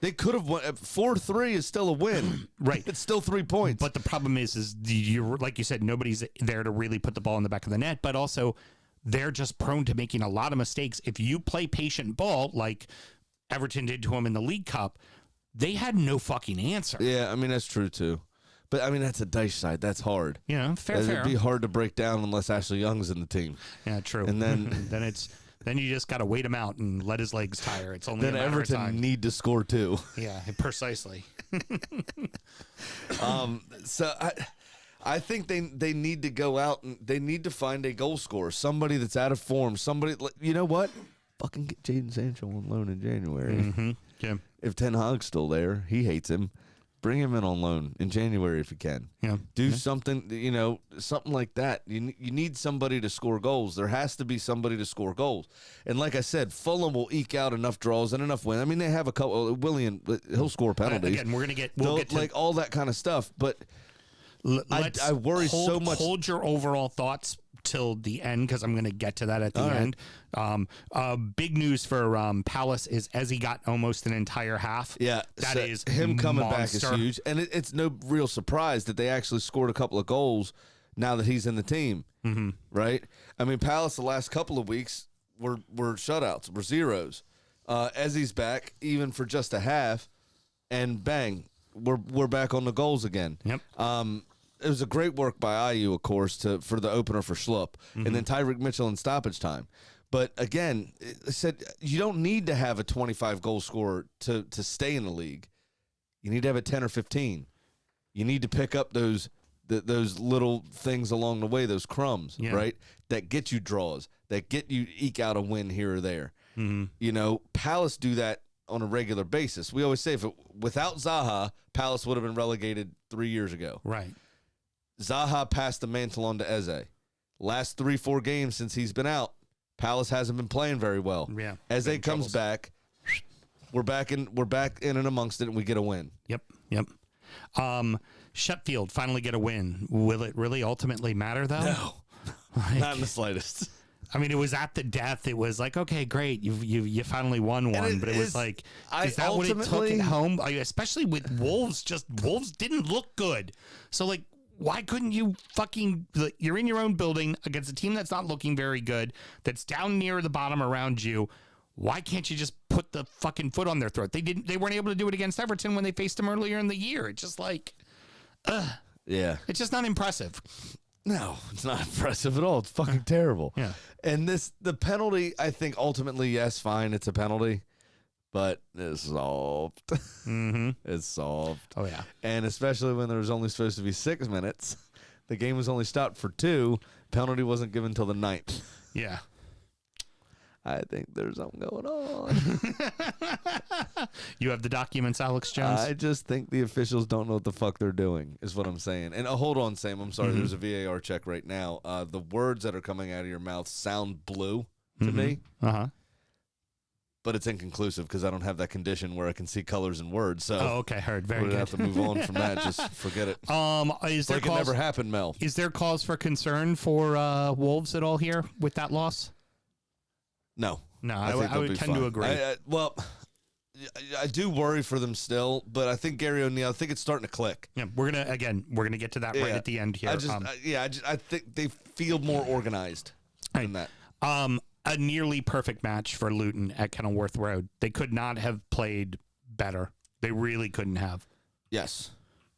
They could have won. 4-3 is still a win. Right. It's still 3 points. But the problem is you're, like you said, nobody's there to really put the ball in the back of the net, but also they're just prone to making a lot of mistakes. If you play patient ball, like Everton did to them in the League Cup, they had no fucking answer. Yeah, I mean, that's true too. But, I mean, that's a dice side. That's hard. Yeah, fair. It'd be hard to break down unless Ashley Young's in the team. Yeah, true. And then then you just got to wait him out and let his legs tire. It's only then a matter of time. Everton need to score too. Yeah, precisely. So I think they need to go out and they need to find a goal scorer, somebody that's out of form, somebody. You know what? Fucking get Jadon Sancho on loan in January. Mm-hmm. Yeah. If Ten Hag's still there, he hates him. Bring him in on loan in January if you can. Yeah. Do something, something like that. You need somebody to score goals. There has to be somebody to score goals. And like I said, Fulham will eke out enough draws and enough wins. I mean, they have a couple. Willian, he'll score penalties. Again, we'll get to, like all that kind of stuff. But let's I worry so much. Hold your overall thoughts till the end because I'm going to get to that at the end. Big news for Palace is Ezzy got almost an entire half. Yeah, that so is him coming monster. back is huge, and it's no real surprise that they actually scored a couple of goals now that he's in the team. Mm-hmm. Right? I mean, Palace the last couple of weeks were shutouts, were zeros. Ezzy's back even for just a half, and bang, we're back on the goals again. Yep. It was a great work by IU, of course, for the opener for Schlupp, and then Tyreek Mitchell in stoppage time. But again, I said you don't need to have a 25-goal scorer to stay in the league. You need to have a 10 or 15. You need to pick up those little things along the way, those crumbs, right? That get you draws, that get you eke out a win here or there. Mm-hmm. You know, Palace do that on a regular basis. We always say without Zaha, Palace would have been relegated 3 years ago. Right. Zaha passed the mantle on to Eze. Last 3-4 games since he's been out, Palace hasn't been playing very well. Yeah. Eze comes back, we're back in and amongst it, and we get a win. Yep. Sheffield finally get a win. Will it really ultimately matter though? No, not in the slightest. I mean, it was at the death. It was like, okay, great, you finally won one, but it was like, is that what it took at home? Like, especially with Wolves, Wolves didn't look good. So like, why couldn't you you're in your own building against a team that's not looking very good, that's down near the bottom around you. Why can't you just put the fucking foot on their throat? They weren't able to do it against Everton when they faced them earlier in the year. It's just like, yeah, it's just not impressive. No, it's not impressive at all. It's fucking terrible. Yeah. And the penalty, I think ultimately, yes, fine, it's a penalty, but it's solved. Mm-hmm. It's solved. Oh, yeah. And especially when there was only supposed to be 6 minutes, the game was only stopped for 2. Penalty wasn't given until the 9th. Yeah. I think there's something going on. You have the documents, Alex Jones? I just think the officials don't know what the fuck they're doing, is what I'm saying. And hold on, Sam. I'm sorry. There's a VAR check right now. The words that are coming out of your mouth sound blue to me. Uh-huh. But it's inconclusive because I don't have that condition where I can see colors and words. So okay, heard. Very we're good. gonna have to move on from that. Just forget it. Is there like it never happened, Mel. Is there cause for concern for Wolves at all here with that loss? No. I would tend to agree. Well, I do worry for them still, but I think Gary O'Neill, I think it's starting to click. Yeah, we're gonna get to that right at the end here. I think they feel more organized than that. A nearly perfect match for Luton at Kenilworth Road. They could not have played better. They really couldn't have. Yes,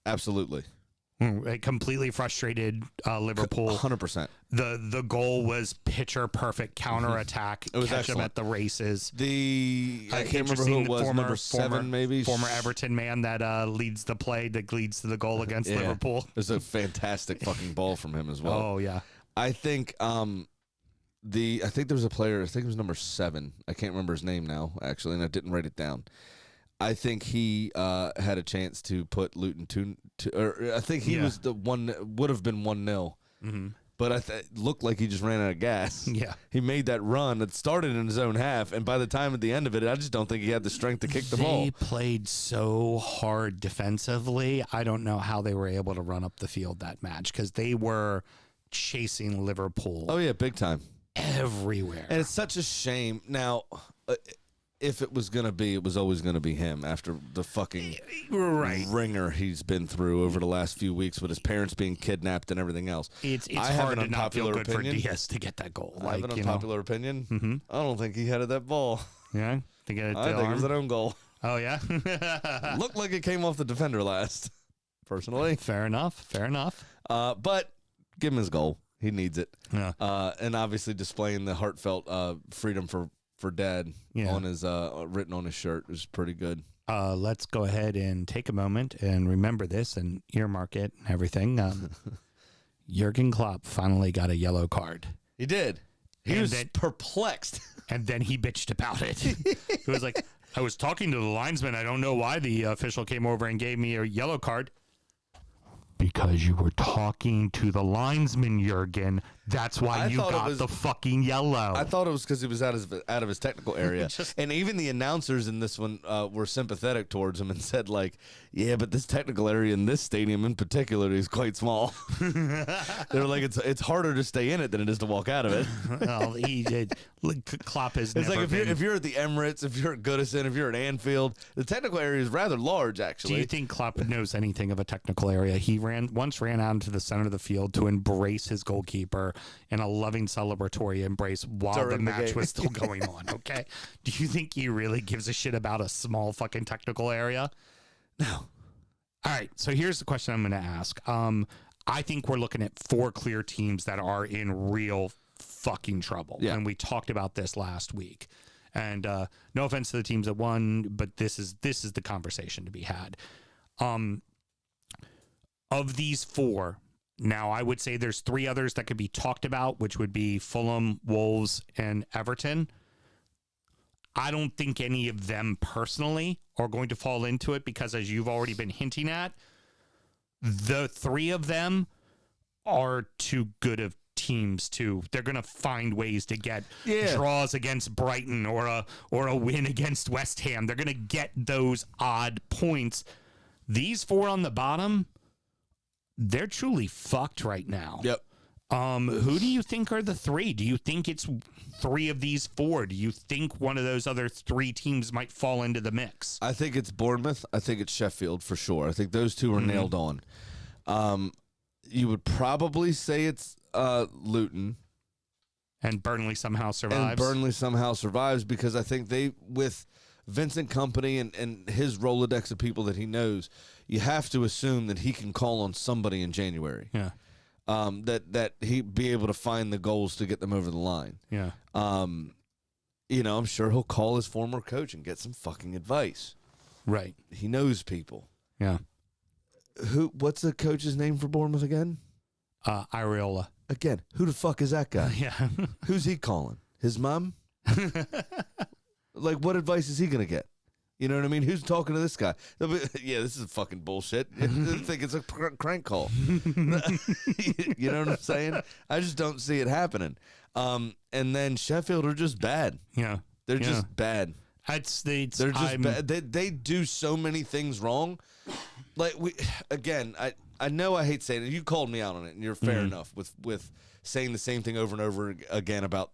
absolutely. A completely frustrated Liverpool. 100%. The goal was picture perfect counterattack. It was catch excellent. them at the races. I can't remember who it was. Number 7, maybe. Former Everton man that leads the play that leads to the goal against Liverpool. It was a fantastic fucking ball from him as well. Oh yeah. I think I think there was a player. I think it was number 7. I can't remember his name now, actually, and I didn't write it down. I think he had a chance to put Luton or I think he was the one that would have been 1-0. Mm-hmm. But it looked like he just ran out of gas. Yeah. He made that run. It started in his own half, and by the time at the end of it, I just don't think he had the strength to kick the ball. They played so hard defensively. I don't know how they were able to run up the field that match because they were chasing Liverpool. Oh, yeah, big time. Everywhere. And it's such a shame. Now, if it was going to be, it was always going to be him after the fucking ringer he's been through over the last few weeks with his parents being kidnapped and everything else. It's hard to not feel good for Diaz to get that goal. I have an unpopular opinion. Mm-hmm. I don't think he headed that ball. Yeah? I think it was an own goal. Oh, yeah? Looked like it came off the defender last, personally. Fair enough. But give him his goal. He needs it. Yeah. And obviously displaying the heartfelt freedom for Dad on his written on his shirt is pretty good. Let's go ahead and take a moment and remember this and earmark it and everything. Jurgen Klopp finally got a yellow card. He did. He was perplexed. And then he bitched about it. He was like, I was talking to the linesman. I don't know why the official came over and gave me a yellow card. Because you were talking to the linesman, Jurgen. That's why I you thought it got was- the fucking yellow. I thought it was because he was out of his technical area, and even the announcers in this one were sympathetic towards him and said like, "Yeah, but this technical area in this stadium in particular is quite small." They were like, "It's harder to stay in it than it is to walk out of it." Well, he did. Klopp has It's never like been. if you're at the Emirates, if you're at Goodison, if you're at Anfield, the technical area is rather large, actually. Do you think Klopp knows anything of a technical area? He once ran out into the center of the field to embrace his goalkeeper in a loving celebratory embrace while During the the match game. was still going on. Okay, do you think he really gives a shit about a small fucking technical area? No. All right, so here's the question I'm going to ask. I think we're looking at 4 clear teams that are in real fucking trouble, Yeah. and we talked about this last week. And no offense to the teams that won, but this is the conversation to be had. Of these 4, now I would say there's 3 others that could be talked about, which would be Fulham, Wolves, and Everton. I don't think any of them personally are going to fall into it because, as you've already been hinting at, the 3 of them are too good of teams to. They're going to find ways to get draws against Brighton or a win against West Ham. They're going to get those odd points. These 4 on the bottom, they're truly fucked right now. Yep. Who do you think are the 3? Do you think it's 3 of these 4? Do you think one of those other 3 teams might fall into the mix? I think it's Bournemouth. I think it's Sheffield for sure. I think those 2 are nailed on. You would probably say it's Luton. And Burnley somehow survives. And Burnley somehow survives because I think they, with Vincent Kompany and his Rolodex of people that he knows, you have to assume that he can call on somebody in January. Yeah. That he'd be able to find the goals to get them over the line. Yeah. I'm sure he'll call his former coach and get some fucking advice. Right. He knows people. Yeah. What's the coach's name for Bournemouth again? Areola. Again, who the fuck is that guy? Yeah. Who's he calling? His mom? Like, what advice is he going to get? You know what I mean? Who's talking to this guy? Yeah, this is fucking bullshit. I think it's a crank call. You know what I'm saying? I just don't see it happening. And then Sheffield are just bad. Yeah. They're just bad. They're just bad. They do so many things wrong. Like, I know I hate saying it. You called me out on it, and you're fair enough with saying the same thing over and over again about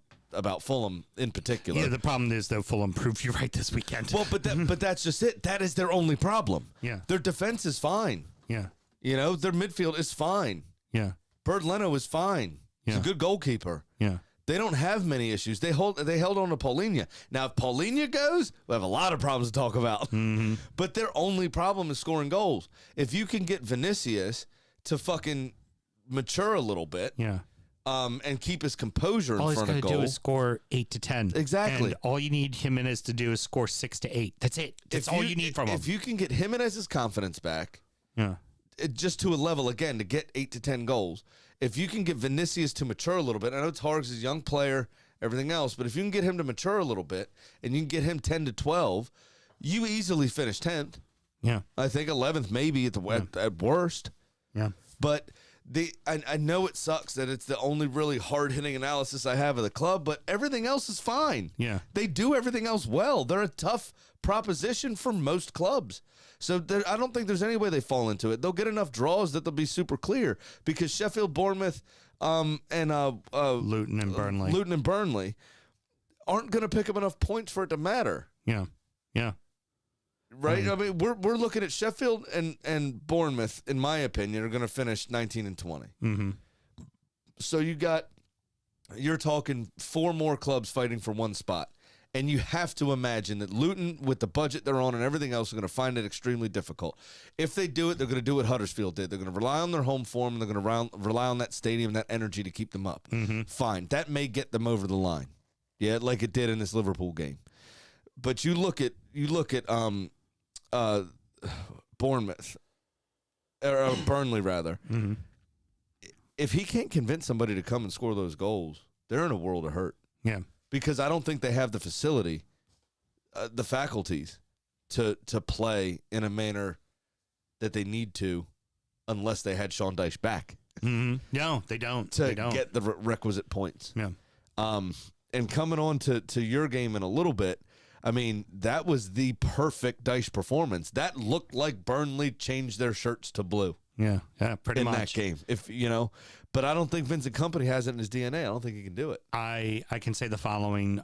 Fulham in particular. Yeah, the problem is, though, Fulham proved you right this weekend. Well, but that's just it. That is their only problem. Yeah. Their defense is fine. Yeah. You know, their midfield is fine. Yeah. Bird Leno is fine. He's Yeah. a good goalkeeper. Yeah. They don't have many issues. They held on to Paulinho. Now, if Paulinho goes, we have a lot of problems to talk about. Mm-hmm. But their only problem is scoring goals. If you can get Vinicius to fucking mature a little bit, Yeah. And keep his composure All in he's front got of to goal. do is score 8 to 10. Exactly. And all you need Jimenez to do is score 6 to 8. That's it. That's all you need from him. If you can get Jimenez's confidence back, Yeah. just to a level, again, to get 8 to 10 goals, if you can get Vinicius to mature a little bit, I know it's hard because he's a young player, everything else, but if you can get him to mature a little bit and you can get him 10 to 12, you easily finish 10th. Yeah. I think 11th maybe at worst. Yeah. But I know it sucks that it's the only really hard-hitting analysis I have of the club, but everything else is fine. Yeah. They do everything else well. They're a tough proposition for most clubs. So I don't think there's any way they fall into it. They'll get enough draws that they'll be super clear because Sheffield, Bournemouth, and Luton and Burnley. aren't going to pick up enough points for it to matter. Yeah. Yeah. Right? I mean, we're looking at Sheffield and Bournemouth, in my opinion, are going to finish 19 and 20. Mm-hmm. So you're talking 4 more clubs fighting for one spot. And you have to imagine that Luton, with the budget they're on and everything else, are going to find it extremely difficult. If they do it, they're going to do what Huddersfield did. They're going to rely on their home form, and they're going to rely on that stadium, that energy to keep them up. Mm-hmm. Fine. That may get them over the line. Yeah, like it did in this Liverpool game. But you look at Bournemouth, or Burnley rather. Mm-hmm. If he can't convince somebody to come and score those goals, they're in a world of hurt. Yeah. Because I don't think they have the facility, the faculties to play in a manner that they need to, unless they had Sean Dyche back. No, they don't. to They don't. get the requisite points. Yeah. And coming on to your game in a little bit, I mean, that was the perfect Dice performance. That looked like Burnley changed their shirts to blue Yeah, pretty in much. that game. If you know, but I don't think Vincent Kompany has it in his DNA. I don't think he can do it. I can say the following.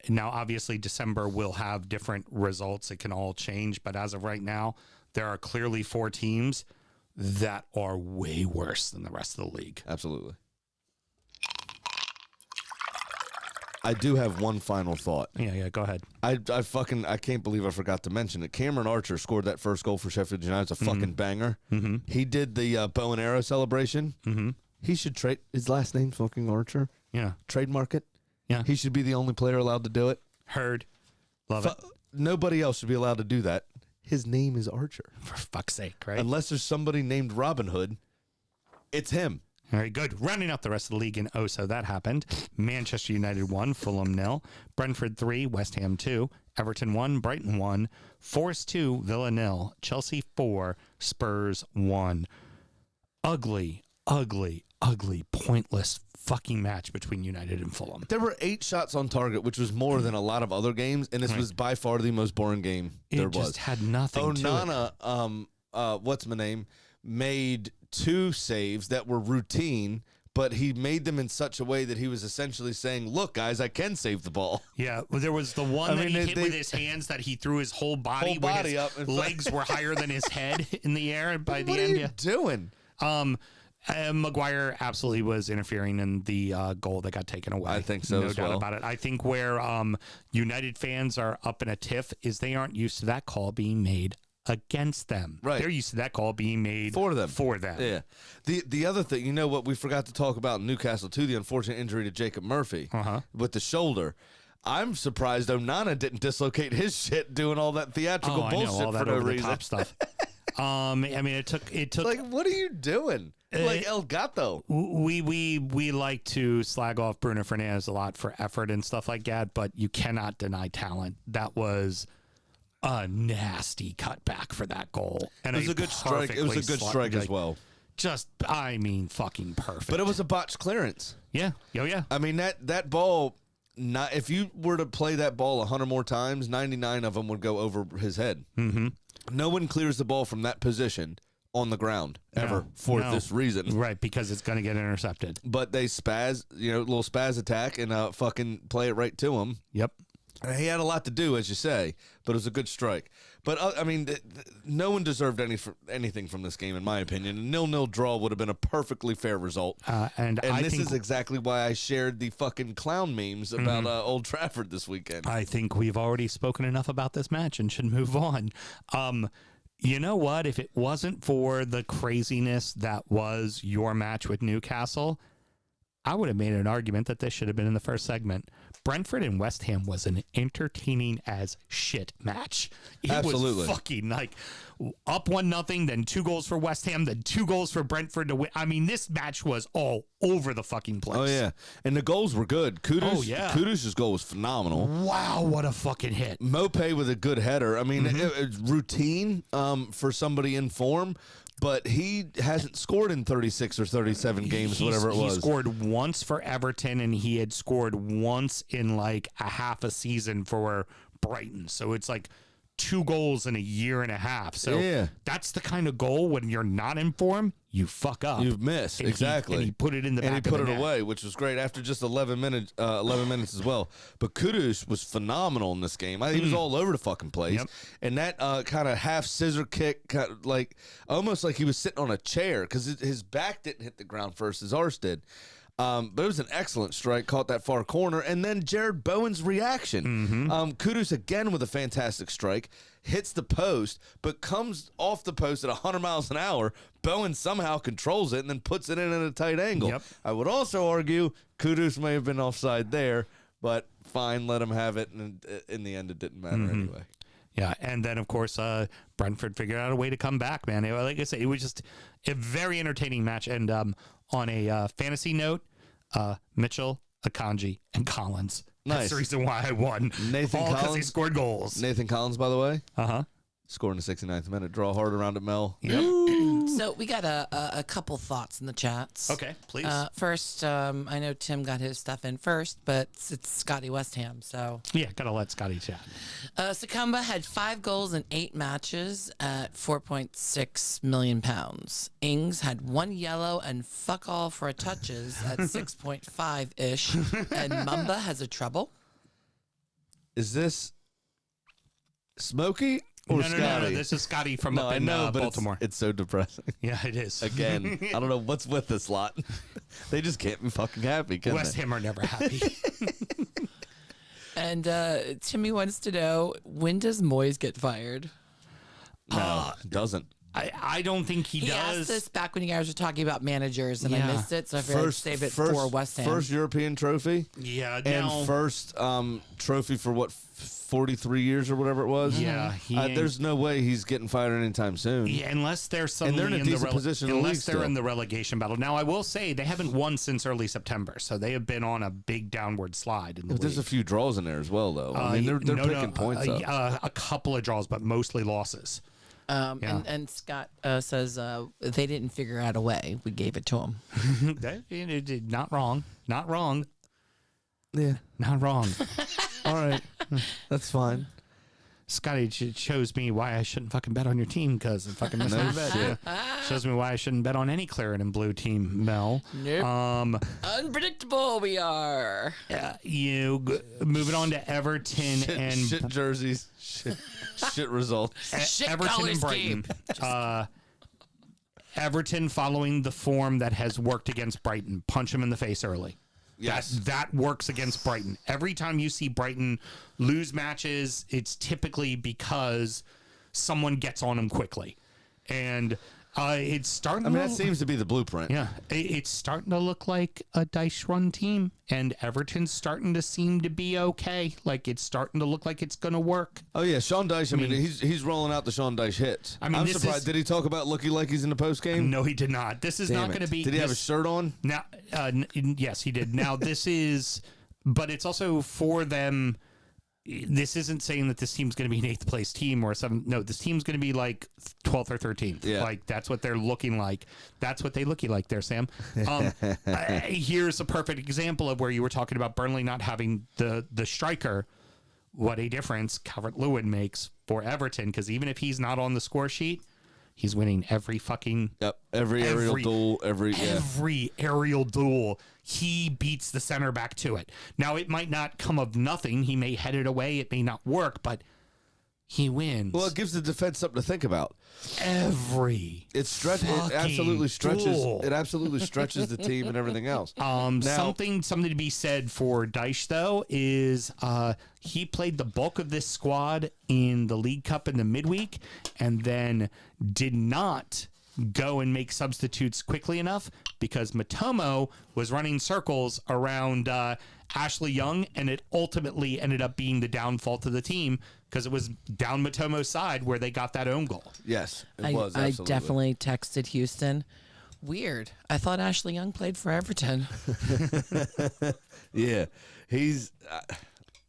Now, obviously, December will have different results. It can all change. But as of right now, there are clearly 4 teams that are way worse than the rest of the league. Absolutely. I do have one final thought. Yeah, go ahead. I can't believe I forgot to mention it. Cameron Archer scored that first goal for Sheffield United. It's a fucking banger. Mm-hmm. He did the bow and arrow celebration. Mm-hmm. He should trade his last name, fucking Archer. Yeah. Trademark it. Yeah. He should be the only player allowed to do it. Heard. Love it. Nobody else should be allowed to do that. His name is Archer. For fuck's sake, right? Unless there's somebody named Robin Hood, it's him. Very good. Rounding out the rest of the league in so that happened. Manchester United 1, Fulham 0, Brentford 3, West Ham 2, Everton 1, Brighton 1, Forest 2, Villa 0, Chelsea 4, Spurs 1. Ugly, pointless fucking match between United and Fulham. There were 8 shots on target, which was more than a lot of other games, and this was by far the most boring game there was. It just had nothing to it. Onana, what's my name, made 2 saves that were routine, but he made them in such a way that he was essentially saying, look, guys, I can save the ball. Yeah, well, there was the one he hit with his hands that he threw his whole body his up and legs were higher than his head in the air by the end. What are you doing? Maguire absolutely was interfering in the goal that got taken away. I think so, no as doubt well. about it. I think where United fans are up in a tiff is they aren't used to that call being made against them. Right. They're used to that call being made For them. Yeah. The other thing, you know what we forgot to talk about in Newcastle too, the unfortunate injury to Jacob Murphy with the shoulder. I'm surprised Onana didn't dislocate his shit doing all that theatrical bullshit all that for no over reason. the top stuff. I mean, it took Like, what are you doing? Like El Gato. We like to slag off Bruno Fernandes a lot for effort and stuff like that, but you cannot deny talent. That was a nasty cutback for that goal. And It was a good strike. It was a good strike as well. Just, I mean, fucking perfect. But it was a botched clearance. Yeah. Oh, yeah. I mean, that ball, if you were to play that ball 100 more times, 99 of them would go over his head. Mm-hmm. No one clears the ball from that position on the ground ever for this reason. Right, because it's going to get intercepted. But they little spaz attack and fucking play it right to him. Yep. He had a lot to do, as you say, but it was a good strike. But, I mean, no one deserved anything from this game, in my opinion. A 0-0 draw would have been a perfectly fair result. And I this think, is exactly why I shared the fucking clown memes about Old Trafford this weekend. I think we've already spoken enough about this match and should move on. You know what? If it wasn't for the craziness that was your match with Newcastle, I would have made an argument that this should have been in the first segment. Brentford and West Ham was an entertaining as shit match. It Absolutely. was fucking like up 1-0, then 2 goals for West Ham, then 2 goals for Brentford to win. I mean, this match was all over the fucking place. Oh, yeah. And the goals were good. Kudus, Oh, yeah. Kudus' goal was phenomenal. Wow, what a fucking hit. Mopé with a good header. I mean, it's routine for somebody in form, but he hasn't scored in 36 or 37 games, whatever it was. He scored once for Everton, and he had scored once in like a half a season for Brighton. So it's like 2 goals in a year and a half. So Yeah. that's the kind of goal when you're not in form, you fuck up. You've missed, And exactly. and he put it in the back and he put of it the net. away, which was great after just 11 minutes as well. But Kudus was phenomenal in this game. He was all over the fucking place. Yep. And that kind of half scissor kick, kind of like almost like he was sitting on a chair because his back didn't hit the ground first as ours did. But it was an excellent strike, caught that far corner. And then Jared Bowen's reaction. Kudus again with a fantastic strike, hits the post, but comes off the post at 100 miles an hour. Bowen somehow controls it and then puts it in at a tight angle. Yep. I would also argue Kudus may have been offside there, but fine, let him have it. And in the end, it didn't matter anyway. Yeah, and then, of course, Brentford figured out a way to come back, man. Like I said, it was just a very entertaining match. And on a fantasy note, Mitchell, Akanji, and Collins. Nice. That's the reason why I won. Nathan All because he Collins? scored goals. Nathan Collins, by the way, Uh-huh. Scoring the 69th minute. Draw hard around it, Mel. So we got a couple thoughts in the chats. Okay, please. First, I know Tim got his stuff in first, but it's Scotty West Ham. So Yeah, gotta let Scotty chat. Sakamba had 5 goals in 8 matches at £4.6 million. Ings had 1 yellow and fuck all for touches at 6.5-ish. And Mumba has a treble. Is this Smokey or Scotty? No. This is Scotty from up in Baltimore. It's so depressing. Yeah, it is. Again, I don't know what's with this lot. They just can't be fucking happy. Can West they? Ham are never happy. And Timmy wants to know, when does Moyes get fired? No, doesn't. I don't think he He does. asked this back when you guys were talking about managers, and I Yeah. missed it, so I figured I'd save it for West Ham. First European trophy Yeah, and first trophy for what 43 years or whatever it was. Yeah, there's no way he's getting fired anytime soon. Yeah, unless they're And suddenly they're in a in the decent position in the league unless they're still. in the relegation battle. Now, I will say they haven't won since early September, so they have been on a big downward slide in the But there's a league. few draws in there as well, though. I mean, they're picking points up. A couple of draws, but mostly losses. And Scott says they didn't figure out a way. We gave it to them. Not wrong. Not wrong. Yeah. Not wrong. All right. That's fine. Scotty shows me why I shouldn't fucking bet on your team because it fucking missed No my bet. shit. Shows me why I shouldn't bet on any Claret and Blue team, Mel. Nope. Unpredictable we are. Moving on to Everton and shit jerseys. Shit results. Shit Everton and colors Brighton. Everton following the form that has worked against Brighton. Punch them in the face early. Yes. That works against Brighton. Every time you see Brighton lose matches, it's typically because someone gets on them quickly. And it's starting I mean, to that seems to be the blueprint. yeah, it's starting to look like a dice run team, and Everton's starting to seem to be okay. Like, it's starting to look like it's going to work. Oh yeah, Sean Dyche. I mean, he's rolling out the Sean Dyche hits. I mean, I'm this surprised. is- Did he talk about looking like he's in the post game? No, he did not. This is not going to be. Did he have a shirt on? Now, yes, he did. Now, this is, but it's also for them. This isn't saying that this team's going to be an 8th place team or a 7th. No, this team's going to be like 12th or 13th. Yeah. Like, that's what they're looking like. That's what they looky like there, Sam. Here's a perfect example of where you were talking about Burnley not having the striker. What a difference Calvert-Lewin makes for Everton, because even if he's not on the score sheet, he's winning every fucking Every aerial duel. Every aerial duel. He beats the center back to it. Now, it might not come of nothing. He may head it away. It may not work, but he wins. Well, it gives the defense something to think about. Every It absolutely stretches. duel. It absolutely stretches the team and everything else. Something to be said for Dyche, though, is he played the bulk of this squad in the League Cup in the midweek and then did not go and make substitutes quickly enough because Matomo was running circles around Ashley Young, and it ultimately ended up being the downfall to the team because it was down Matomo's side where they got that own goal. Yes, it I was. Absolutely. definitely texted Houston. Weird. I thought Ashley Young played for Everton. Yeah, he's,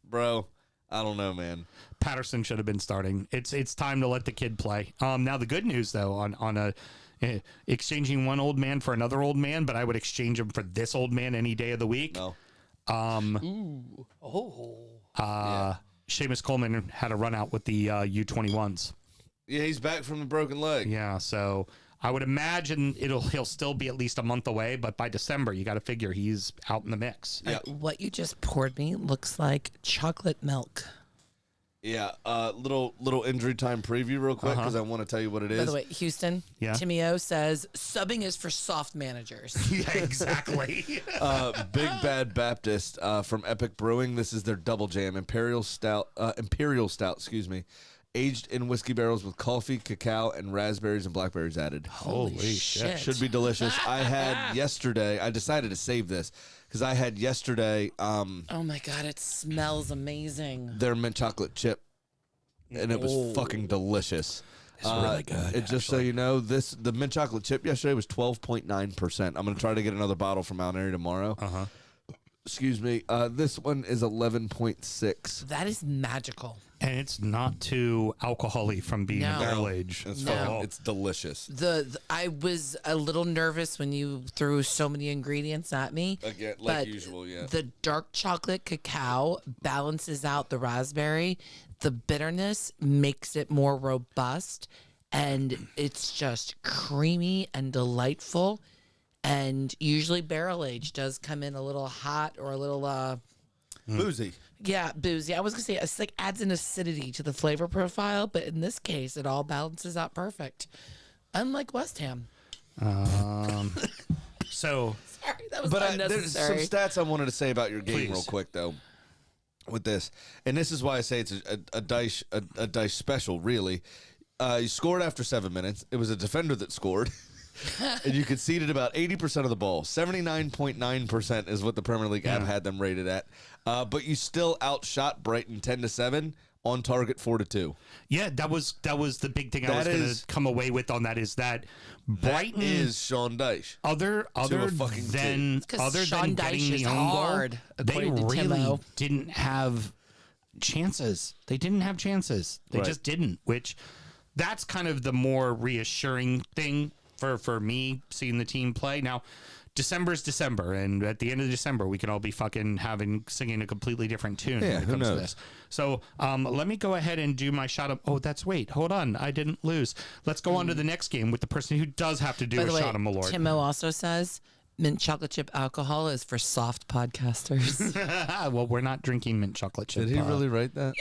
bro. I don't know, man. Patterson should have been starting. It's time to let the kid play. Now the good news though on exchanging one old man for another old man, but I would exchange him for this old man any day of the week. No. Seamus Coleman had a run out with the U21s. Yeah, he's back from the broken leg. Yeah, so I would imagine he'll still be at least a month away, but by December you got to figure he's out in the mix. Yeah. What you just poured me looks like chocolate milk. Yeah, little injury time preview real quick because I want to tell you what it is. By the way, Houston, Yeah? Timmy O says subbing is for soft managers. Yeah, exactly. Big Bad Baptist from Epic Brewing. This is their double jam imperial stout. Excuse me, aged in whiskey barrels with coffee, cacao, and raspberries and blackberries added. Holy shit. Should be delicious. I had yesterday. I decided to save this because I had yesterday. Oh my God, it smells amazing. Their mint chocolate chip, and it was fucking delicious. It's really good. Just so you know, the mint chocolate chip yesterday was 12.9%. I'm gonna try to get another bottle from Mount Airy tomorrow. Excuse me. This one is 11.6. That is magical. And it's not too alcohol-y from being No. a barrel age. It's No. fun. It's delicious. I was a little nervous when you threw so many ingredients at me. Again, like but usual, yeah. The dark chocolate cacao balances out the raspberry. The bitterness makes it more robust, and it's just creamy and delightful. And usually barrel age does come in a little hot or a little Boozy. yeah, boozy. I was gonna say it's like adds an acidity to the flavor profile, but in this case, it all balances out perfect. Unlike West Ham. So Sorry, that was But there's some unnecessary. stats I wanted to say about your game Please. real quick, though. With this, and this is why I say it's a dice special. Really, you scored after 7 minutes. It was a defender that scored. And you conceded about 80% of the ball. 79.9% is what the Premier League app had them rated at. But you still outshot Brighton 10-7 on target 4-2. yeah, that was the big thing I was That going is- to come away with on that is that Brighton That is Sean Dyche. other fucking than It's 'cause other Sean than Dyche getting is the own hard, goal, they according to really Timo. didn't have chances. They didn't have chances. They Right. just didn't. Which that's kind of the more reassuring thing for me seeing the team play. Now, December's December, and at the end of December, we can all be fucking singing a completely different tune Yeah, when it who comes to knows? this. So let me go ahead and do my shot of. Oh, hold on, I didn't lose. Let's go on to the next game with the person who does have to do By a the way, shot of Malort. Timo also says mint chocolate chip alcohol is for soft podcasters. Well, we're not drinking mint chocolate chip. Did he really write that?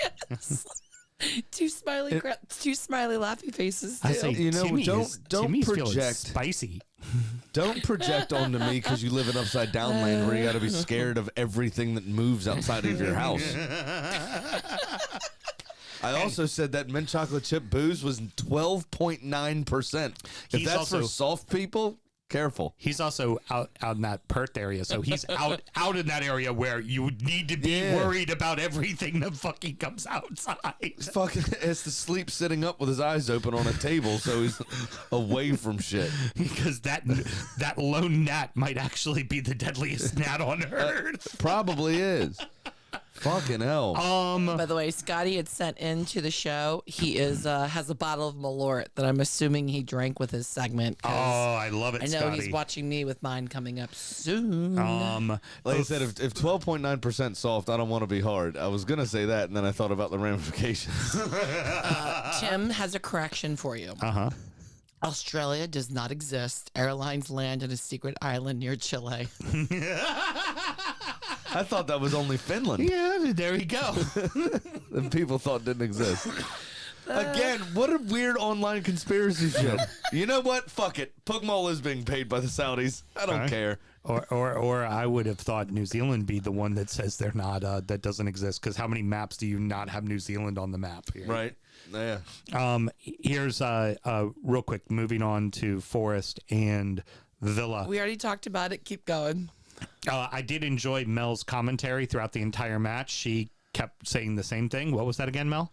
two smiley laughy faces. I Too. say, You know, don't Timmy's feeling project. spicy. Don't project onto me because you live in upside down land where you got to be scared of everything that moves outside of your house. I also said that mint chocolate chip booze was 12.9%. If He's that's also- for soft people, careful. He's also out in that Perth area, so he's out in that area where you would need to be Yeah. worried about everything that fucking comes outside. Fucking has to sleep sitting up with his eyes open on a table so he's away from shit. Because that lone gnat might actually be the deadliest gnat on earth. Probably is. Fucking hell. By the way, Scotty had sent into the show. He has a bottle of Malort that I'm assuming he drank with his segment. 'Cause I love it, I know Scotty. he's watching me with mine coming up soon. Like I said, if 12.9% soft, I don't want to be hard. I was going to say that, and then I thought about the ramifications. Tim has a correction for you. Australia does not exist. Airlines land on a secret island near Chile. I thought that was only Finland. Yeah, there we go. That people thought didn't exist. Again, what a weird online conspiracy shit. You know what? Fuck it. Pugmall is being paid by the Saudis. I don't Right. care. Or I would have thought New Zealand be the one that says they're not, that doesn't exist. Because how many maps do you not have New Zealand on the map here? Right? Yeah. Here's real quick, moving on to Forest and Villa. We already talked about it. Keep going. I did enjoy Mel's commentary throughout the entire match. She kept saying the same thing. What was that again, Mel?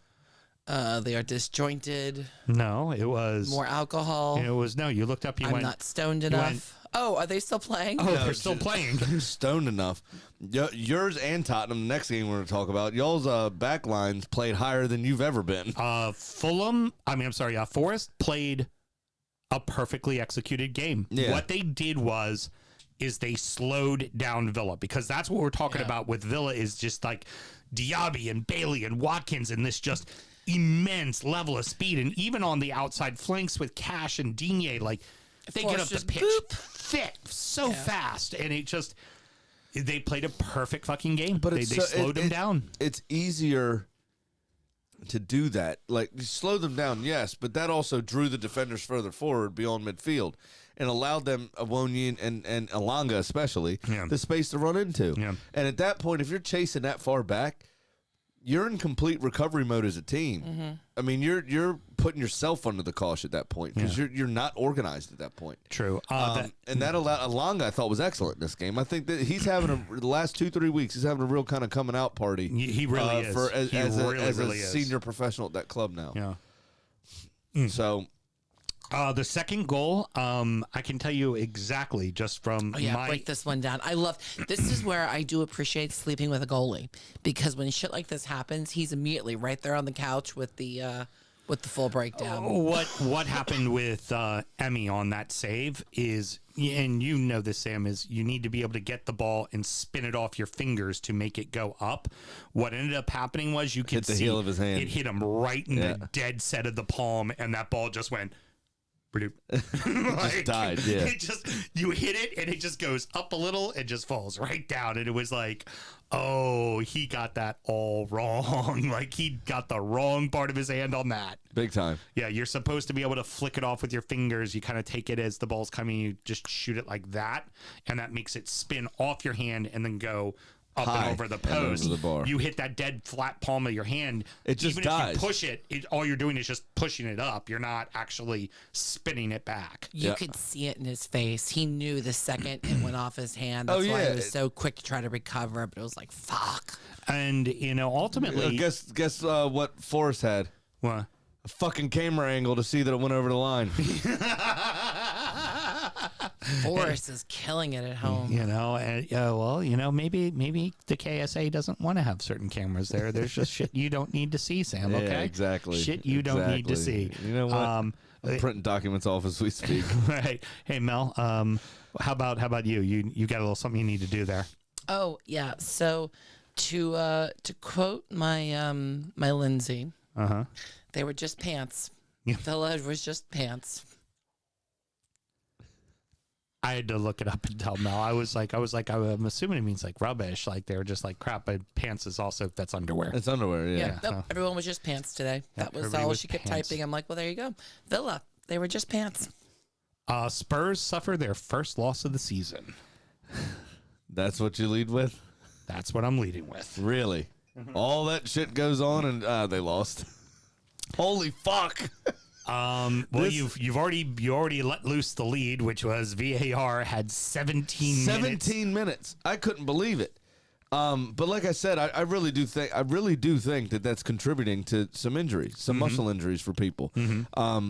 They are disjointed. No, it was More alcohol. It was no. You looked up. You I'm went. not stoned went- enough. Oh, are they still playing? Oh, they're still playing. Stoned enough. Yours and Tottenham, the next game we're going to talk about, y'all's back lines played higher than you've ever been. Forest played a perfectly executed game. Yeah. What they did is they slowed down Villa, because that's what we're talking about with Villa is just like Diaby and Bailey and Watkins and this just immense level of speed. And even on the outside flanks with Cash and Digne, like they get up Forrest the just pitch boop. thick so fast. And they played a perfect fucking game. But They slowed them down. It's easier to do that. Like, you slow them down, yes, but that also drew the defenders further forward beyond midfield and allowed them, Awoniyi and Alanga especially, the space to run into. Yeah. And at that point, if you're chasing that far back, you're in complete recovery mode as a team. I mean, you're putting yourself under the cosh at that point because you're not organized at that point. True. And that allowed Alanga, I thought, was excellent in this game. I think that he's having the last 2-3 weeks, he's having a real kind of coming out party. He really is. As He really a is. senior professional at that club now. Yeah. So The second goal, I can tell you exactly just from break this one down. This is where I do appreciate sleeping with a goalie, because when shit like this happens, he's immediately right there on the couch with the full breakdown. What happened with Emmy on that save is, and you know this, Sam, is you need to be able to get the ball and spin it off your fingers to make it go up. What ended up happening was you could hit the heel of his hand. It hit him right in the dead set of the palm, and that ball just went. Like, just died. Yeah, you hit it and it just goes up a little and just falls right down, and it was like, oh, he got that all wrong. Like, he got the wrong part of his hand on that. Big time. Yeah, you're supposed to be able to flick it off with your fingers. You kind of take it as the ball's coming, you just shoot it like that, and that makes it spin off your hand and then go up and over the post. Over the bar. You hit that dead flat palm of your hand. It just even dies. If you push it, all you're doing is just pushing it up. You're not actually spinning it back. You could see it in his face. He knew the second it went off his hand. That's why he was so quick to try to recover. But it was like, fuck. And ultimately, guess what Forrest had? What? A fucking camera angle to see that it went over the line. Forrest is killing it at home. Maybe the KSA doesn't want to have certain cameras there. There's just shit you don't need to see, Sam. Okay, yeah, exactly. Shit you don't need to see. You know what? I'm printing documents off as we speak. Right. Hey, Mel. How about you? You got a little something you need to do there. Oh yeah. So to quote my my Lindsay, they were just pants. Villa was just pants. I had to look it up and tell Mel. I'm assuming it means like rubbish. Like they were just like crap, but pants is also, that's underwear. It's underwear, yeah. Nope, everyone was just pants today. That was all she kept typing. I'm like, well, there you go. Villa, they were just pants. Spurs suffer their first loss of the season. That's what you lead with? That's what I'm leading with. Really? All that shit goes on and they lost. Holy fuck. You already let loose the lead, which was VAR had 17 minutes. I couldn't believe it. But like I said, I really do think that that's contributing to some injuries, some muscle injuries for people. When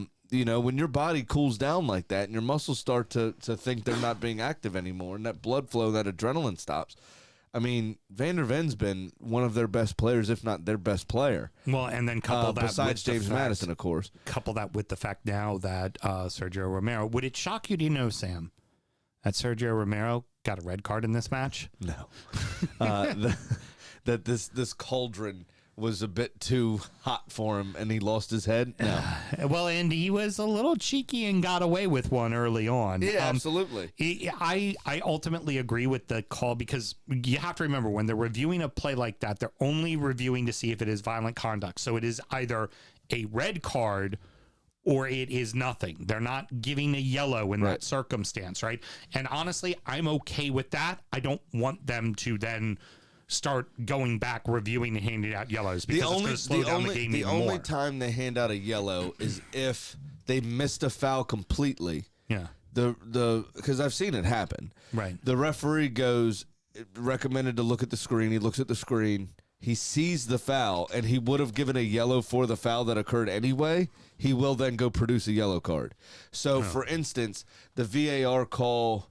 your body cools down like that and your muscles start to think they're not being active anymore, and that blood flow, that adrenaline stops. I mean, Van der Ven's been one of their best players, if not their best player. Well, and then couple that besides with James Madison, of course. Couple that with the fact now that Sergio Romero. Would it shock you to know, Sam, that Sergio Romero got a red card in this match? No. That this cauldron was a bit too hot for him and he lost his head? No. Well, and he was a little cheeky and got away with one early on. Yeah, absolutely. I ultimately agree with the call, because you have to remember, when they're reviewing a play like that, they're only reviewing to see if it is violent conduct. So it is either a red card or it is nothing. They're not giving a yellow in that circumstance, right? And honestly, I'm okay with that. I don't want them to then start going back, reviewing and handing out yellows, because it's going to slow down the game even more. The only time they hand out a yellow is if they missed a foul completely. Yeah. Because I've seen it happen. Right. The referee recommended to look at the screen. He looks at the screen. He sees the foul, and he would have given a yellow for the foul that occurred anyway. He will then go produce a yellow card. So, for instance, the VAR call,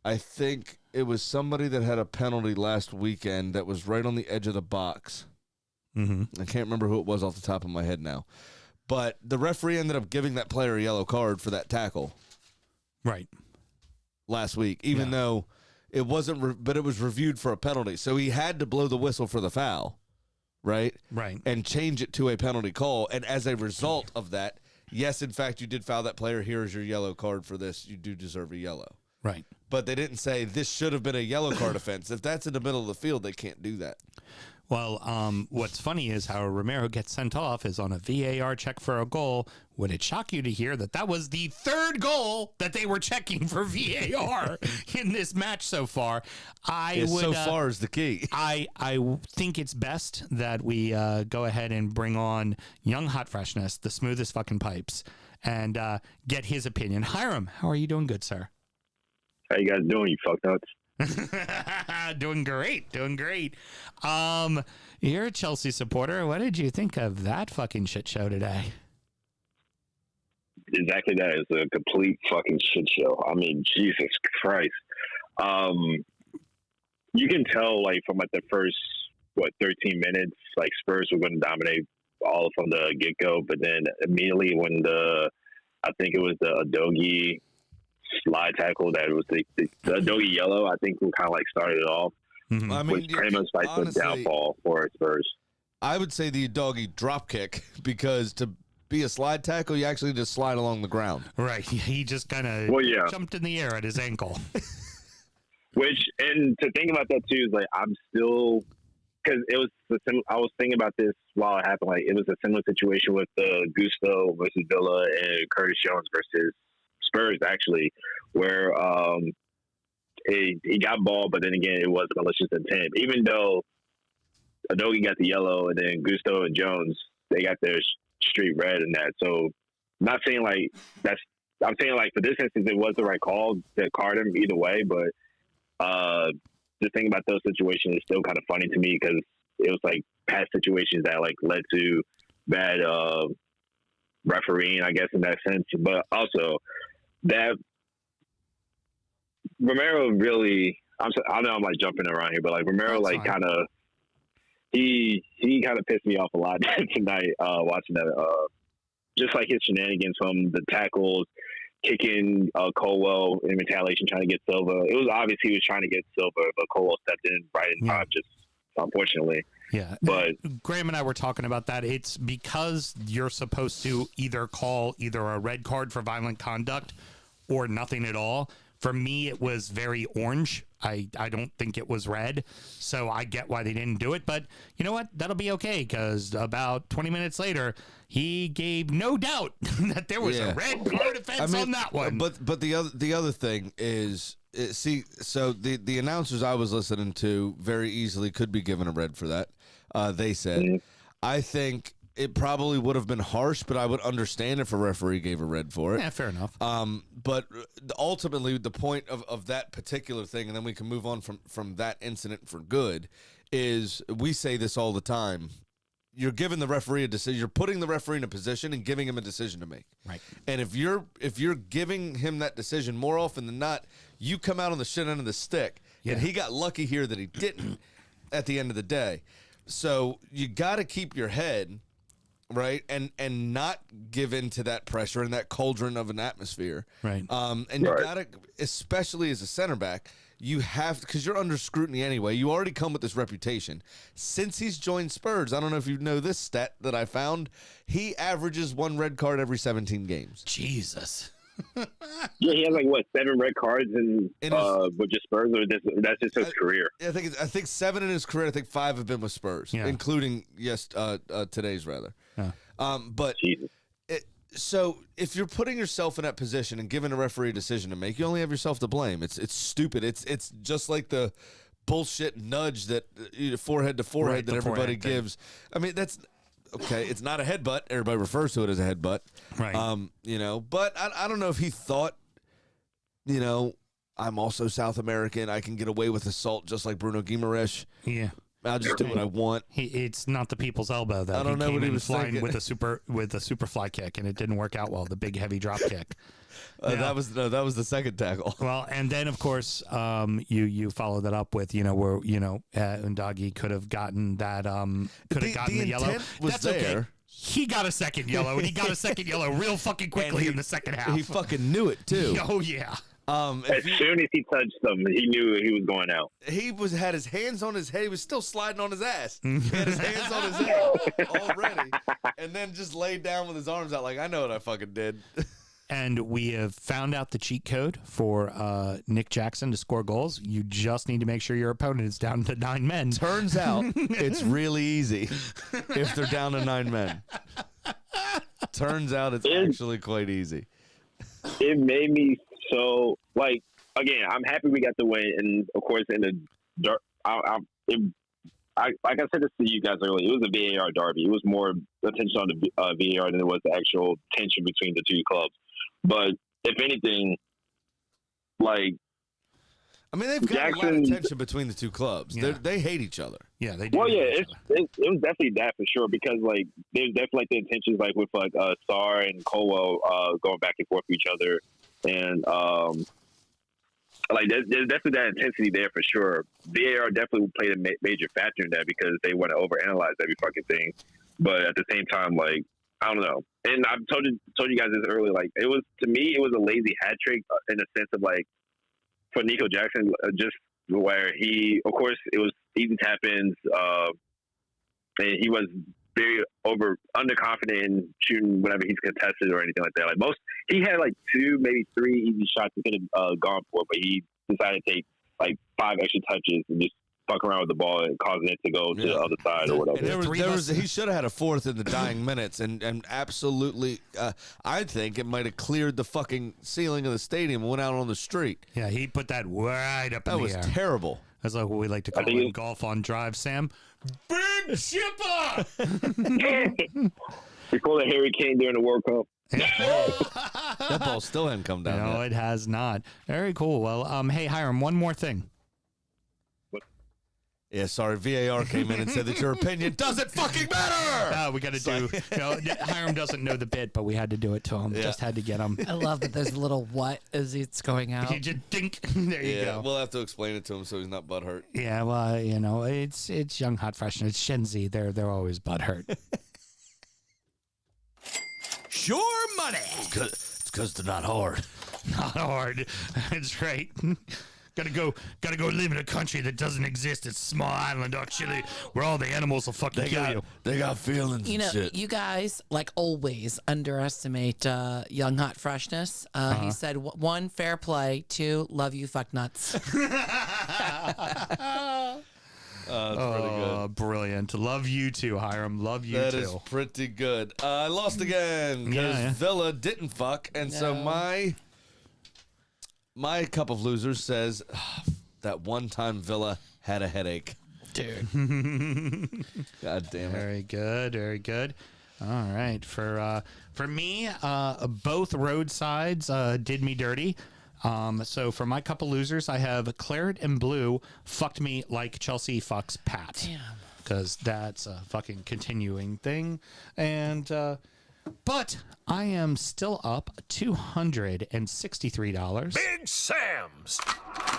I think it was somebody that had a penalty last weekend that was right on the edge of the box. I can't remember who it was off the top of my head now. But the referee ended up giving that player a yellow card for that tackle. Right. Last week, even though it wasn't, but it was reviewed for a penalty. So he had to blow the whistle for the foul, right? Right. And change it to a penalty call. And as a result of that, yes, in fact, you did foul that player. Here is your yellow card for this. You do deserve a yellow. Right. But they didn't say this should have been a yellow card offense. If that's in the middle of the field, they can't do that. Well, what's funny is how Romero gets sent off is on a VAR check for a goal. Would it shock you to hear that that was the third goal that they were checking for VAR in this match so far? So far is the key. I think it's best that we go ahead and bring on young hot freshness, the smoothest fucking pipes, and get his opinion. Hiram, how are you doing? Good, sir. How you guys doing, you fucknuts? Doing great. You're a Chelsea supporter. What did you think of that fucking shit show today? exactly that. It's a complete fucking shit show. I mean, Jesus Christ. You can tell, like, from like the first 13 minutes, like Spurs were going to dominate all from the get go. But then immediately when I think it was the Adogi slide tackle that was the Adogi yellow, I think, who kind of like started it off. Mm-hmm. I mean, Which pretty much like the downfall for Spurs. I would say the doggy drop kick, because to be a slide tackle, you actually just slide along the ground. Right. He just kind of jumped in the air at his ankle. Which, and to think about that too, is like, I'm still, because it was I was thinking about this while it happened. Like, it was a similar situation with Gusto versus Villa and Curtis Jones versus Spurs, actually, where he got ball, but then again, it was malicious intent. Even though Adogi got the yellow, and then Gusto and Jones, they got their street red and that. So, I'm not saying like that's. I'm saying like for this instance, it was the right call to card him either way. But just thinking about those situations is still kind of funny to me, because it was like past situations that like led to bad refereeing, I guess, in that sense. But also that Romero really, I know I'm like jumping around here, but like Romero, like kind of he kind of pissed me off a lot tonight watching that. Just like his shenanigans from the tackles, kicking Colwell in retaliation, trying to get Silva. It was obvious he was trying to get Silva, but Colwell stepped in right in time, just unfortunately. Yeah. But Graham and I were talking about that. It's because you're supposed to either call a red card for violent conduct or nothing at all. For me, it was very orange. I don't think it was red, so I get why they didn't do it. But you know what? That'll be okay, because about 20 minutes later, he gave no doubt that there was a red card offense on that one. But the other thing is, so the announcers I was listening to very easily could be given a red for that. They said, I think it probably would have been harsh, but I would understand if a referee gave a red for it. Yeah, fair enough. But ultimately, the point of that particular thing, and then we can move on from that incident for good, is we say this all the time. You're giving the referee a decision. You're putting the referee in a position and giving him a decision to make. Right. And if you're giving him that decision, more often than not, you come out on the shit end of the stick. Yeah. And he got lucky here that he didn't at the end of the day. So you got to keep your head right, and not give in to that pressure and that cauldron of an atmosphere. Right. And you got to, especially as a center back, you have, because you're under scrutiny anyway. You already come with this reputation. Since he's joined Spurs, I don't know if you know this stat that I found, he averages 1 red card every 17 games. Jesus. Yeah, he has like 7 red cards with just Spurs, or that's just his career. I think 7 in his career. I think 5 have been with Spurs, including today's rather. But so if you're putting yourself in that position and giving a referee a decision to make, you only have yourself to blame. It's stupid. It's just like the bullshit nudge that forehead to forehead that everybody gives. I mean, that's okay. It's not a headbutt. Everybody refers to it as a headbutt. Right. But I don't know if he thought, I'm also South American. I can get away with assault just like Bruno Guimaraes. Yeah. I'll just do what I want. It's not the people's elbow, though. I don't know what he was flying thinking. with a super fly kick, and it didn't work out well. The big heavy drop kick. That was the second tackle. Well, and then of course, you follow that up with where Undagi could have gotten that the yellow. That's there. Okay. He got a second yellow, and he got a second yellow real fucking quickly in the second half. He fucking knew it too. Oh yeah. As soon as he touched them, he knew he was going out. He had his hands on his head. He was still sliding on his ass. He had his hands on his head already, and then just laid down with his arms out like, I know what I fucking did. And we have found out the cheat code for Nick Jackson to score goals. You just need to make sure your opponent is down to 9 men. Turns out it's really easy if they're down to 9 men. Turns out it's actually quite easy. It made me so, like, again, I'm happy we got the win. And, of course, in the like I said this to you guys earlier, it was a VAR derby. It was more attention on the VAR than it was the actual tension between the two clubs. But if anything, like, I mean, they've got a lot of Jackson- tension between the two clubs. Yeah. They hate each other. Yeah, they do. Well, yeah, hate each other. it was definitely that for sure because like there's definitely like the intentions like with like Star and Colwell going back and forth with each other, and like there's definitely that intensity there for sure. VAR definitely played a major factor in that because they want to overanalyze every fucking thing, but at the same time, like I don't know. And I've told you guys this earlier. Like it was to me, it was a lazy hat trick in the sense of like for Nico Jackson, just where he, of course, it was easy tap ins, and he was very underconfident in shooting whenever he's contested or anything like that. Like he had like 2, maybe 3 easy shots he could have gone for, but he decided to take like 5 extra touches and just fuck around with the ball and causing it to go to the other side or whatever. And he should have had a 4th in the dying minutes, and absolutely, I think it might have cleared the fucking ceiling of the stadium and went out on the street. Yeah, he put that right up in That the was air. terrible. That's like what we like to call in golf on drive, Sam. Big chipper! We call it Harry Kane during the World Cup. That ball still hadn't come down No, yet. it has not. Very cool. Well, hey, Hiram, one more thing. Yeah, sorry, VAR came in and said that your opinion doesn't fucking matter! We got to do. Hiram doesn't know the bit, but we had to do it to him. Yeah. Just had to get him. I love that there's a little what as it's going out. He just dink. There you go. We'll have to explain it to him so he's not butthurt. Yeah, well, it's young, hot, fresh, and it's Shenzi. They're always butthurt. Sure money. It's because they're not hard. Not hard. That's right. Gotta go live in a country that doesn't exist. It's a small island, actually, where all the animals will fucking kill you. They got feelings You know, and shit. you guys, like always, underestimate young hot freshness. He said, 1, fair play. 2, love you, fuck nuts. That's pretty good. Brilliant. Love you too, Hiram. Love you That too. is pretty good. I lost again because Yeah. Villa didn't fuck, and so my cup of losers says that one time Villa had a headache. Dude. God damn it. Very good. Very good. All right. For me, both roadsides did me dirty. So for my couple losers, I have Claret and Blue fucked me like Chelsea fucks Pat. Damn. Because that's a fucking continuing thing. And, but I am still up $263. Big Sam's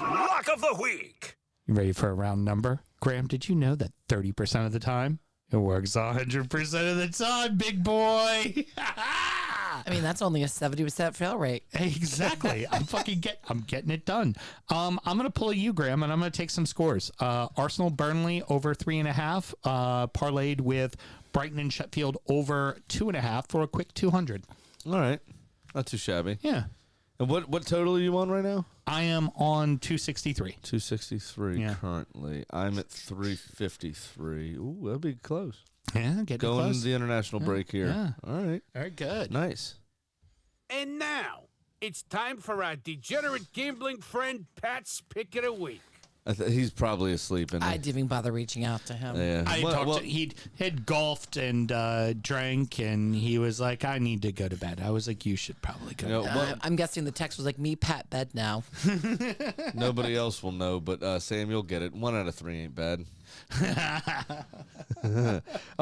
Lock of the Week. You ready for a round number? Graham, did you know that 30% of the time it works 100% of the time, big boy? I mean, that's only a 70% fail rate. Exactly. I'm getting it done. I'm gonna pull you, Graham, and I'm gonna take some scores. Arsenal Burnley over 3.5, parlayed with Brighton and Sheffield over 2.5 for a quick 200. All right. Not too shabby. Yeah. And what total are you on right now? I am on 263. 263 currently. I'm at 353. Ooh, that'll be close. Yeah, getting Going close. into the international break here. Yeah. All right. Very good. Nice. And now, it's time for our degenerate gambling friend Pat's Pick of the Week. He's probably asleep. And I didn't even bother reaching out to him. yeah. He had golfed and drank, and he was like, I need to go to bed. I was like, you should probably go to bed. I'm guessing the text was like, me, Pat, bed now. Nobody else will know, but Sam, you'll get it. 1 out of 3 ain't bad. All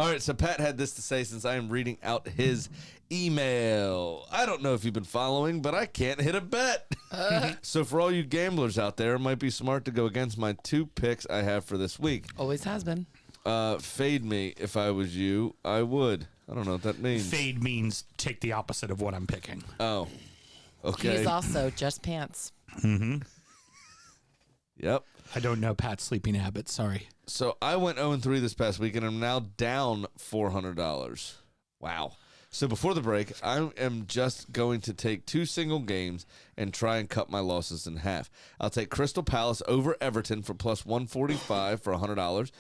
right, so Pat had this to say since I am reading out his email. I don't know if you've been following, but I can't hit a bet. So for all you gamblers out there, it might be smart to go against my 2 picks I have for this week. Always has been. Fade me. If I was you, I would. I don't know what that means. Fade means take the opposite of what I'm picking. Oh, okay. He's also just pants. Yep. I don't know Pat's sleeping habits. Sorry. So I went 0-3 this past week, and I'm now down $400. Wow. So before the break, I am just going to take 2 single games and try and cut my losses in half. I'll take Crystal Palace over Everton for plus 145 for $100,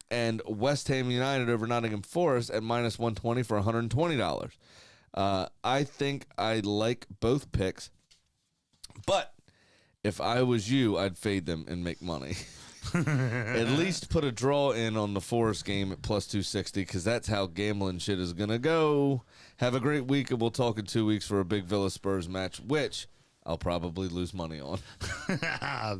and West Ham United over Nottingham Forest at minus 120 for $120. I think I like both picks, but if I was you, I'd fade them and make money. At least put a draw in on the Forest game at plus 260 because that's how gambling shit is going to go. Have a great week, and we'll talk in 2 weeks for a big Villa Spurs match, which I'll probably lose money on.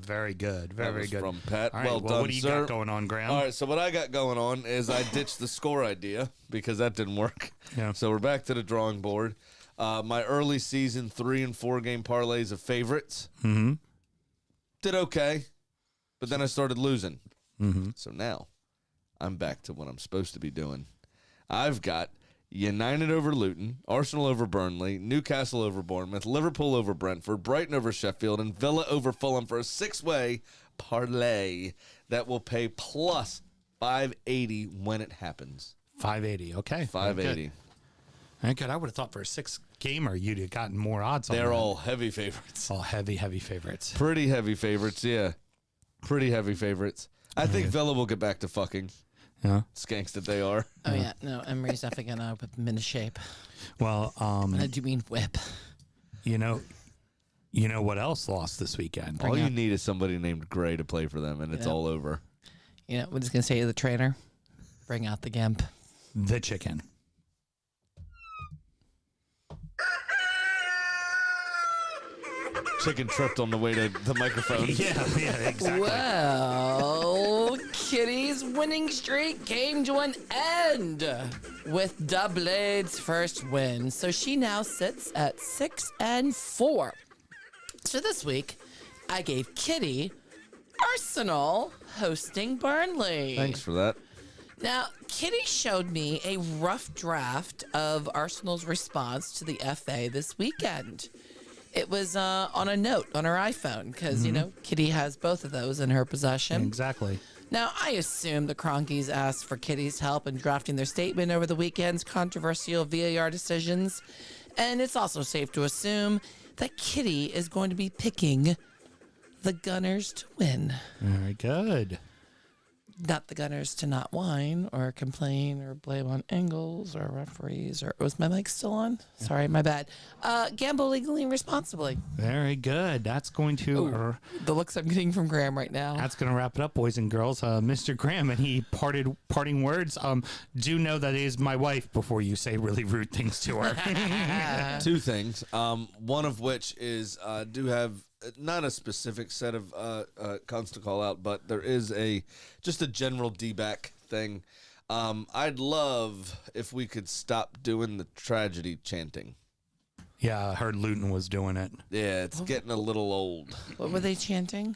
Very good. That Very was good. from Pat. All right, well done, what do you sir. got going on, Graham? All right, so what I got going on is I ditched the score idea because that didn't work. Yeah. So we're back to the drawing board. My early season 3 and 4 game parlays of favorites did okay, but then I started losing. So now I'm back to what I'm supposed to be doing. I've got United over Luton, Arsenal over Burnley, Newcastle over Bournemouth, Liverpool over Brentford, Brighton over Sheffield, and Villa over Fulham for a 6-way parlay that will pay plus 580 when it happens. 580. Okay. 580. Very good. I would have thought for a 6-gamer you'd have gotten more odds on They're that. all heavy favorites. All heavy favorites. Pretty heavy favorites, yeah. Pretty heavy favorites. I think Villa will get back to fucking. Yeah. Skanks that they are. Oh yeah, no, Emery's definitely gonna whip him into shape. Well, And I do mean whip. you know what else lost this weekend? All you need is somebody named Gray to play for them, and it's all over. You know, we're just gonna say to the trainer, bring out the gimp. The chicken. Chicken tripped on the way to the microphone. yeah, exactly. Well, Kitty's winning streak came to an end with Dublade's first win. So she now sits at 6-4. So this week, I gave Kitty Arsenal hosting Burnley. Thanks for that. Now, Kitty showed me a rough draft of Arsenal's response to the FA this weekend. It was on a note on her iPhone because, you know, Kitty has both of those in her possession. Exactly. Now, I assume the Cronkies asked for Kitty's help in drafting their statement over the weekend's controversial VAR decisions. And it's also safe to assume that Kitty is going to be picking the Gunners to win. Very good. Not the Gunners to not whine or complain or blame on angles or referees or was my mic still on? Sorry, my bad. Gamble legally and responsibly. Very good. That's going to The looks I'm getting from Graham right now. that's going to wrap it up, boys and girls. Mr. Graham, and he parting words. Do know that is my wife before you say really rude things to her. Two things. One of which is do have not a specific set of cons to call out, but there is just a general D-back thing. I'd love if we could stop doing the tragedy chanting. Yeah, I heard Luton was doing it. Yeah, it's getting a little old. What were they chanting?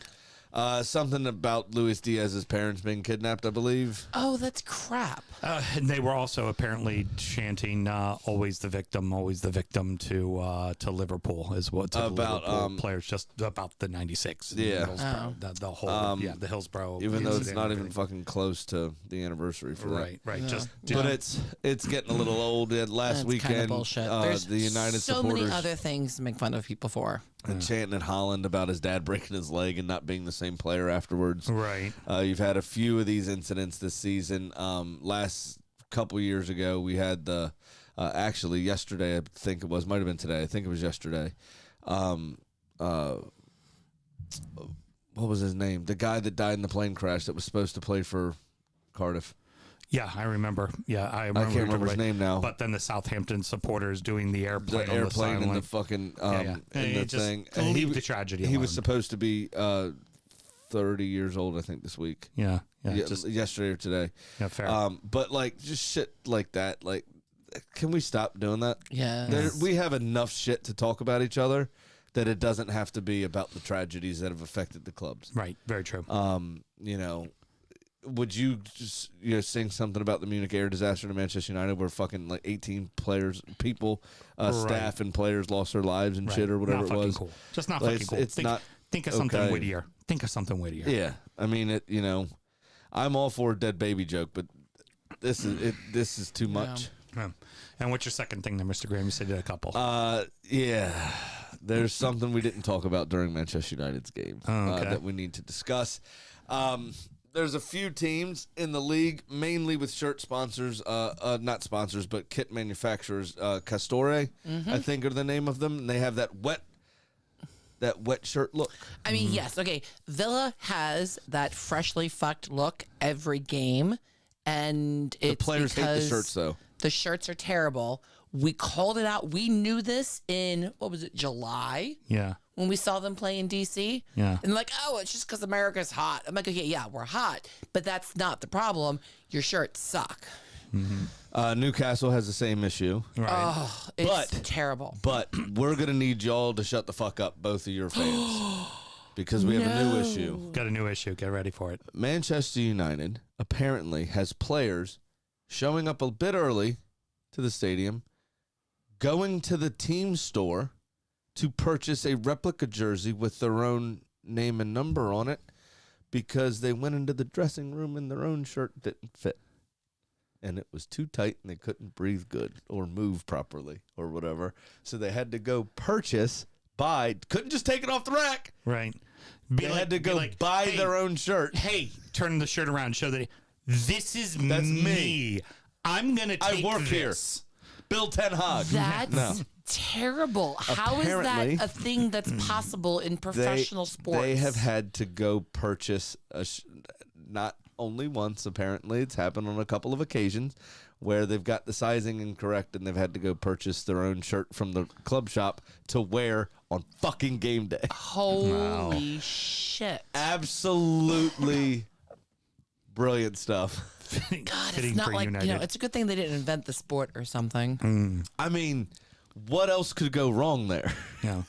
Something about Luis Diaz's parents being kidnapped, I believe. Oh, that's crap. And they were also apparently chanting always the victim to Liverpool is what to About, the Liverpool players, just about the 96. Yeah. Hillsborough, the whole the Hillsborough. Even though it's incident not and even everything. fucking close to the anniversary for that. Right. Just But it's getting a little old. Last That's weekend, kind of bullshit. There's the United so supporters many other things to make fun of people for. and chanting at Holland about his dad breaking his leg and not being the same player afterwards. right. You've had a few of these incidents this season. Last couple years ago, we had the actually yesterday, I think it was, might have been today. I think it was yesterday. What was his name? The guy that died in the plane crash that was supposed to play for Cardiff. Yeah, I remember. Yeah, I can't remember his name now. But then the Southampton supporters doing the airplane, The on airplane the and the sideline. fucking Hey, and the just thing. leave the tragedy He was alone. supposed to be 30 years old, I think, this week. Yeah, Just yesterday or today. yeah, fair. But like just shit like that. Like, can we stop doing that? Yeah. We have enough shit to talk about each other that it doesn't have to be about the tragedies that have affected the clubs. Right, very true. You know, would you just sing something about the Munich air disaster to Manchester United where fucking like 18 people, staff and players lost their lives and shit or whatever not it was? Cool. Just not Like, fucking cool. it's not think of something okay. wittier. Think of something wittier. Yeah, I mean I'm all for a dead baby joke, but this is too much. Yeah. And what's your second thing there, Mr. Graham? You said you did a couple. Yeah, there's something we didn't talk about during Manchester United's game okay. that we need to discuss. There's a few teams in the league, mainly with shirt sponsors, not sponsors, but kit manufacturers. Castore, I think, are the name of them. And they have that wet shirt look. I mean, yes. Okay. Villa has that freshly fucked look every game. And it's The players hate the because shirts, though. The shirts are terrible. We called it out. We knew this in, what was it, July? yeah. when we saw them play in DC. Yeah. And like, oh, it's just because America's hot. I'm like, okay, yeah, we're hot, but that's not the problem. Your shirts suck. Newcastle has the same issue. Right. Oh, it's But- terrible. But we're going to need y'all to shut the fuck up, both of your fans. Because we have a new issue. Got a new issue. Get ready for it. Manchester United apparently has players showing up a bit early to the stadium, going to the team store to purchase a replica jersey with their own name and number on it because they went into the dressing room and their own shirt didn't fit. And it was too tight and they couldn't breathe good or move properly or whatever. So they had to go couldn't just take it off the rack. Right. They had to go buy hey, their own shirt. Hey, turn the shirt around. Show that this is That's me. me. I'm going to take I work this. Bill Ten Hag. That's terrible. How is Apparently, that a thing that's possible in professional sports? They have had to go purchase not only once, apparently. It's happened on a couple of occasions where they've got the sizing incorrect and they've had to go purchase their own shirt from the club shop to wear on fucking game day. Holy shit. Absolutely brilliant stuff. God, Fitting it's not for like, United. it's a good thing they didn't invent the sport or something. I mean, what else could go wrong there? Yeah.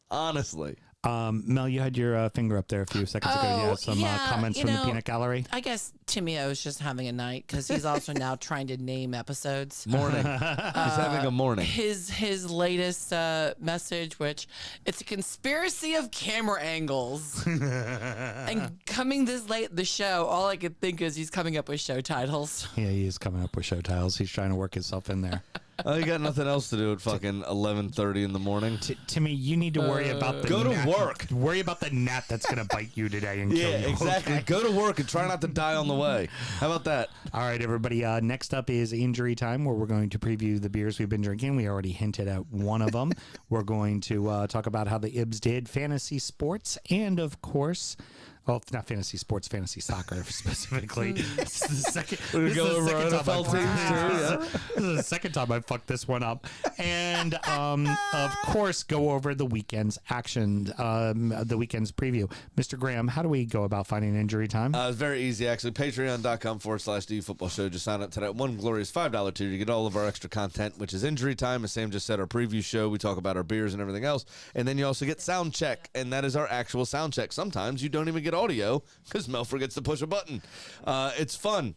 Honestly. Mel, you had your finger up there a few seconds ago. You had some comments from the peanut gallery. I guess Timio's just having a night because he's also now trying to name episodes. Morning. He's having a morning. His latest message, which it's a conspiracy of camera angles. And coming this late in the show, all I could think is he's coming up with show titles. Yeah, he is coming up with show titles. He's trying to work himself in there. Oh, you got nothing else to do at fucking 11:30 in the morning? Timmy, you need to worry about the Go to gnat. work. Worry about the gnat that's going to bite you today and kill Yeah, you. exactly. Okay? Go to work and try not to die on the way. How about that? All right, everybody. Next up is injury time, where we're going to preview the beers we've been drinking. We already hinted at one of them. We're going to talk about how the Ibs did, fantasy sports, and of course, well, not fantasy sports, fantasy soccer specifically. This is the second. We're This gonna is go the over second our time I NFL fucked teams this. too, This is the second time I fucked this one up, and of course, go over the weekend's action, the weekend's preview. Mr. Graham, how do we go about finding injury time? It's very easy, actually. Patreon.com/DU Football Show. Just sign up to that one glorious $5 tier. You get all of our extra content, which is injury time. As Sam just said, our preview show. We talk about our beers and everything else. And then you also get sound check, and that is our actual sound check. Sometimes you don't even get audio because Mel forgets to push a button. It's fun.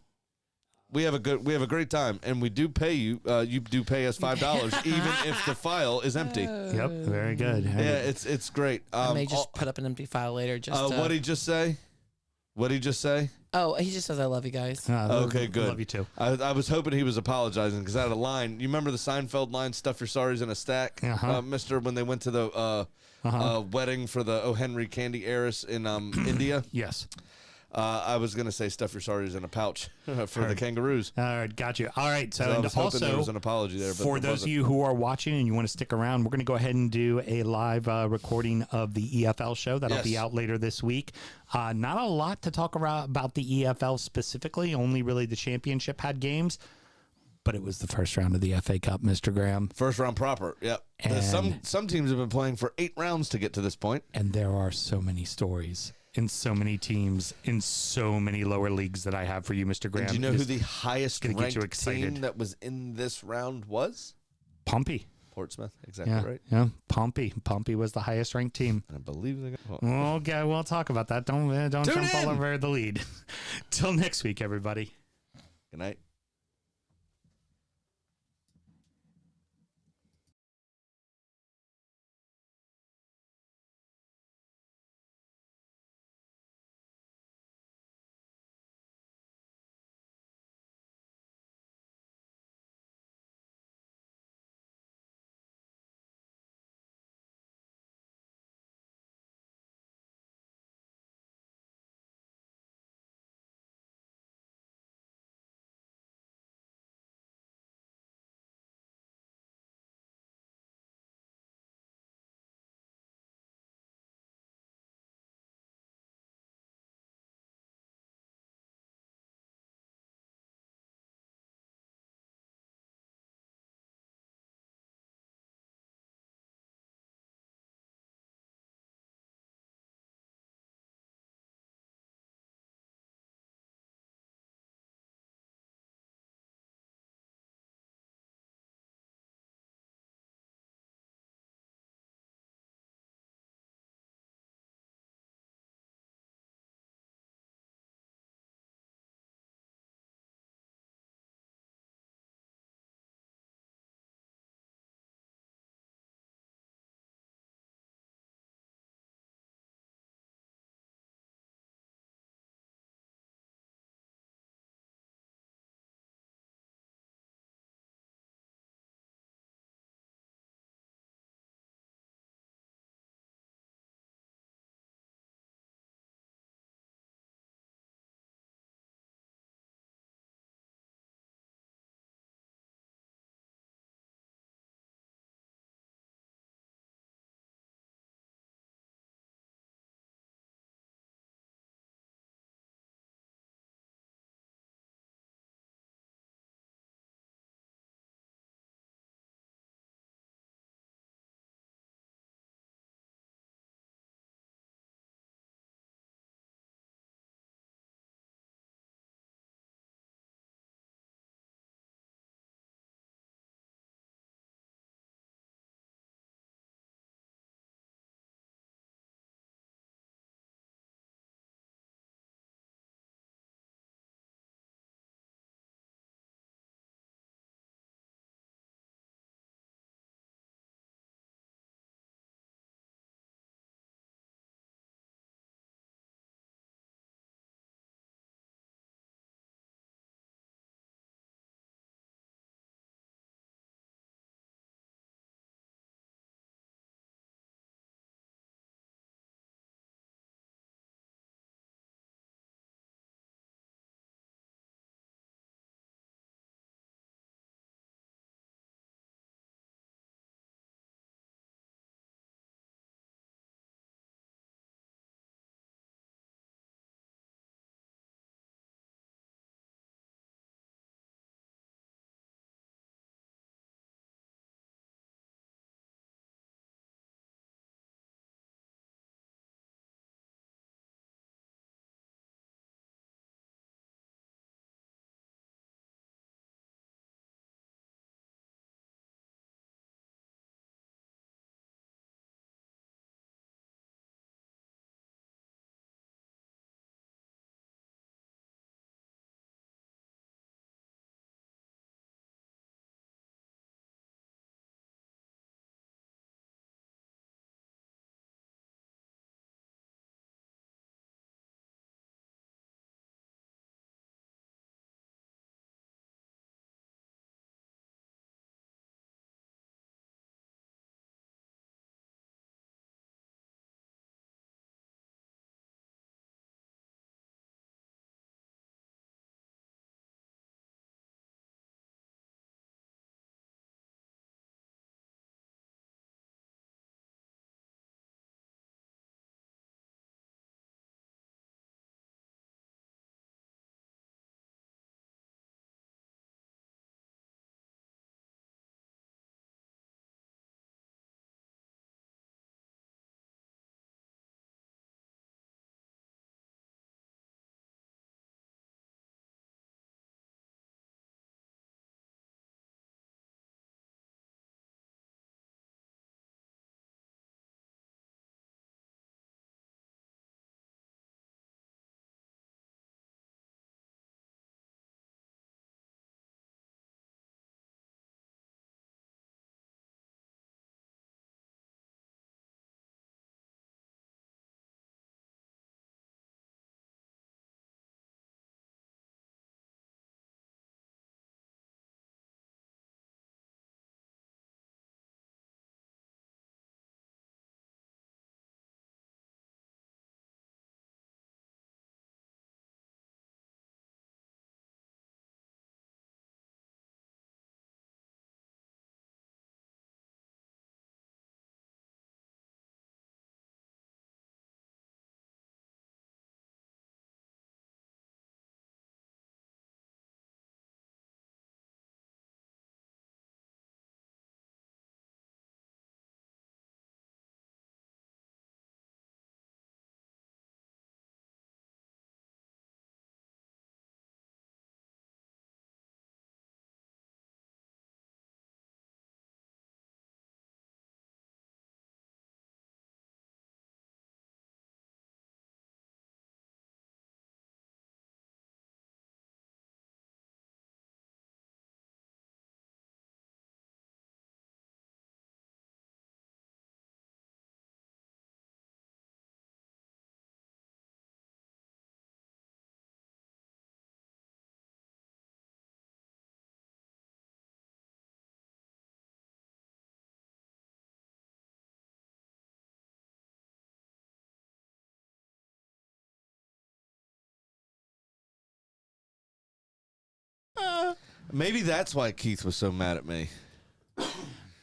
We have a great time, and we do pay you. You do pay us $5, even if the file is empty. Yep, very good. Yeah, it's great. I may just put up an empty file later. What'd he just say? What'd he just say? Oh, he just says, I love you guys. Okay, good. Love you too. I was hoping he was apologizing because I had a line. You remember the Seinfeld line, "Stuff your sorries in a stack," Mister, when they went to the wedding for the O. Henry candy heiress in India? Yes. I was going to say "stuff your sorries in a pouch" for the kangaroos. All right, got you. All right, so I and was hoping there also was an apology there. But for there those of wasn't. you who are watching and you want to stick around, we're going to go ahead and do a live recording of the EFL show. That'll be Yes. out later this week. Not a lot to talk about the EFL specifically. Only really the championship had games, but it was the first round of the FA Cup, Mr. Graham. First round proper. Yep. And- Some teams have been playing for 8 rounds to get to this point. And there are so many stories in so many teams in so many lower leagues that I have for you, Mr. Graham. Do you know It who is the highest gonna get you ranked excited. team that was in this round was? Pompey. Portsmouth. Exactly Yeah, right. yeah. Pompey was the highest ranked team. I believe they got. Okay, we'll talk about that. Don't Tune jump all in. over the lead. Till next week, everybody. Good night. Maybe that's why Keith was so mad at me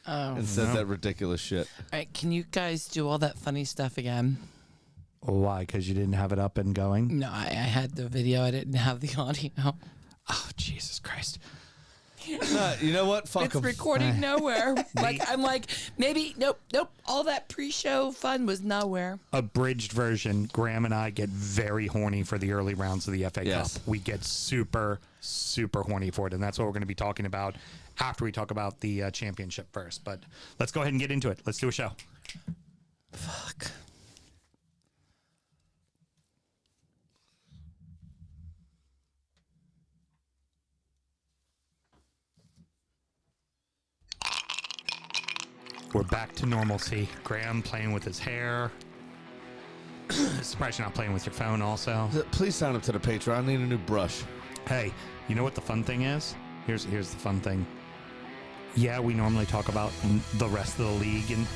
and said that ridiculous shit. All right, can you guys do all that funny stuff again? Why? Because you didn't have it up and going? No, I had the video. I didn't have the audio. Oh, Jesus Christ. No, you know what? Fuck It's 'em. recording nowhere. I'm like, maybe, nope. All that pre-show fun was nowhere. Abridged version, Graham and I get very horny for the early rounds of the FA Yes. Cup. We get super, super horny for it, and that's what we're going to be talking about after we talk about the championship first. But let's go ahead and get into it. Let's do a show. Fuck. We're back to normalcy. Graham playing with his hair. Surprised you're not playing with your phone also. Please sign up to the Patreon. I need a new brush. Hey, you know what the fun thing is? Here's the fun thing. Yeah, we normally talk about the rest of the league and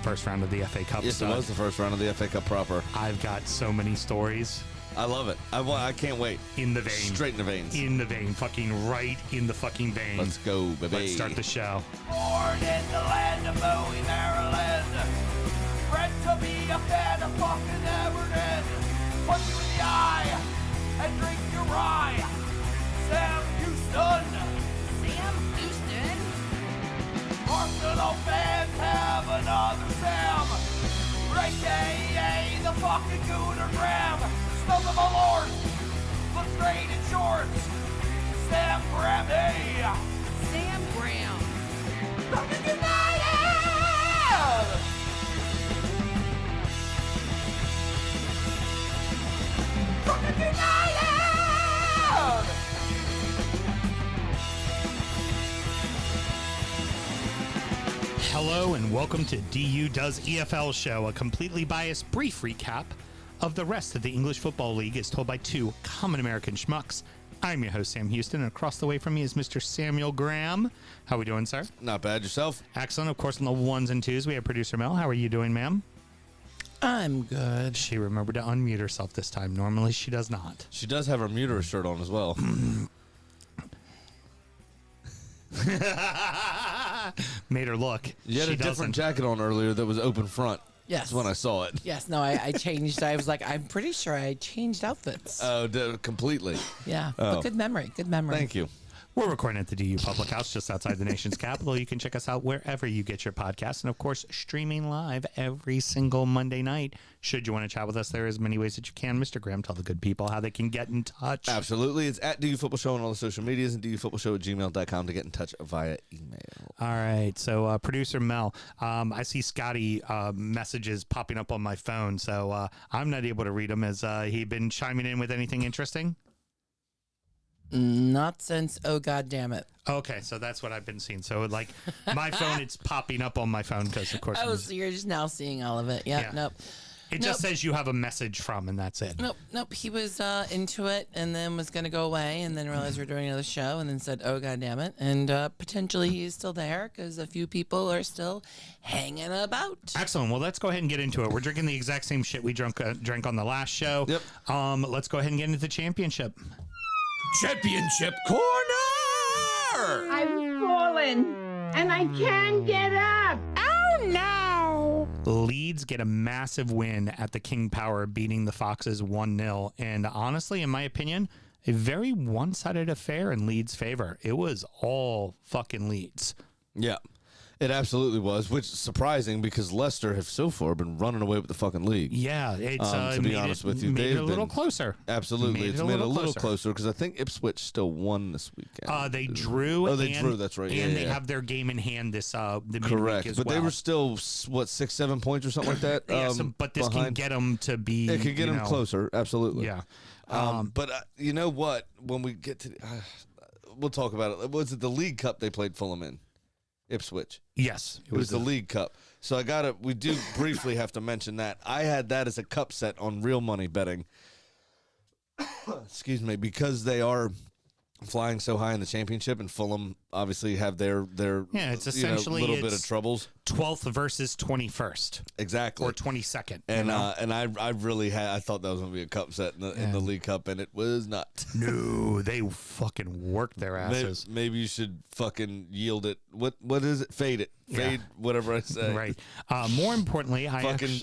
first round of the FA Cup. Yes, it was the first round of the FA Cup proper. I've got so many stories. I love it. I can't wait. In the vein. Straight in the veins. In the vein. Fucking right in the fucking vein. Let's go, baby. Let's start the show. Born in the land of Bowie, Maryland. Bred to be a fan of fucking Everton. Punch you in the eye and drink your rye. Sam Huston. Sam Houston. Arsenal fans have another Sam. AKA the fucking Gooner Graham. Stump of a lord. Looks great in shorts. Sam Graham, hey. Sam Graham. Fucking United! Fucking United! Hello and welcome to DU Does EFL Show, a completely biased brief recap of the rest of the English Football League as told by two common American schmucks. I'm your host, Sam Houston, and across the way from me is Mr. Samuel Graham. How are we doing, sir? Not bad. Yourself? Excellent. Of course, on the ones and twos, we have Producer Mel. How are you doing, ma'am? I'm good. She remembered to unmute herself this time. Normally, she does not. She does have her muter shirt on as well. Made her look. You had She a different doesn't. jacket on earlier that was open front. Yes. That's when I saw it. Yes, no, I changed. I was like, I'm pretty sure I changed outfits. Oh, completely. Yeah, Oh. but good memory. Good memory. Thank you. We're recording at the DU Public House just outside the nation's capital. You can check us out wherever you get your podcasts. And, of course, streaming live every single Monday night. Should you want to chat with us, there are as many ways that you can. Mr. Graham, tell the good people how they can get in touch. Absolutely. It's at DU Football Show on all the social medias and dufootballshow@gmail.com to get in touch via email. All right. So, Producer Mel, I see Scotty messages popping up on my phone, so I'm not able to read them. Has he been chiming in with anything interesting? Not since, oh, God damn it. Okay, so that's what I've been seeing. So, like, my phone, it's popping up on my phone because, of course, Oh, so you're just now seeing all of it. Yeah, Yeah. nope. it just says you have a message from, and that's it. Nope. He was into it and then was going to go away and then realized we're doing another show and then said, oh, God damn it. And potentially he's still there because a few people are still hanging about. Excellent. Well, let's go ahead and get into it. We're drinking the exact same shit we drank on the last show. Yep. Let's go ahead and get into the championship. Championship corner! I've fallen and I can't get up. Oh no! Leeds get a massive win at the King Power, beating the Foxes 1-0. And honestly, in my opinion, a very one-sided affair in Leeds' favor. It was all fucking Leeds. Yeah. It absolutely was, which is surprising because Leicester have so far been running away with the fucking league. Yeah, it's to be honest with you, made it they've a little been- closer. Absolutely. It's made it a little closer because I think Ipswich still won this weekend. They drew. Oh, they and, drew. That's right. Yeah, and they yeah. have their game in hand this the midweek Correct. as But well. they were still, what, 6-7 points or something like that? Yeah, but this can behind. get them to be. It could get them closer. Absolutely. Yeah. But you know what? When we get to, we'll talk about it. Was it the League Cup they played Fulham in? Ipswich. Yes, It was the League Cup. So we do briefly have to mention that. I had that as a cup set on real money betting. Excuse me, because they are flying so high in the championship, and Fulham obviously have their Yeah, it's essentially little bit of troubles. 12th versus 21st. Exactly. Or 22nd. And I really had, I thought that was going to be a cup set in the League Cup, and it was not. No, they fucking worked their asses. Maybe you should fucking yield it. What is it? Fade it. Fade whatever I say. Right. More importantly,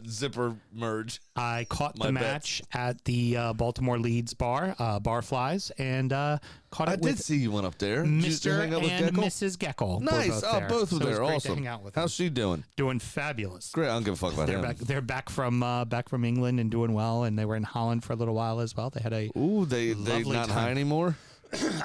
zipper merge. I caught the match at the Baltimore Leeds bar, Barflies, and caught it. I did see you went up there. Mr. Hang out with and Gecko? Mrs. Gecko. Nice. Both were so there. It was great Awesome. to hang out with How's them. she doing? Doing fabulous. Great. I don't give a fuck about him. They're back from England and doing well, and they were in Holland for a little while as well. They had a they not time. high anymore.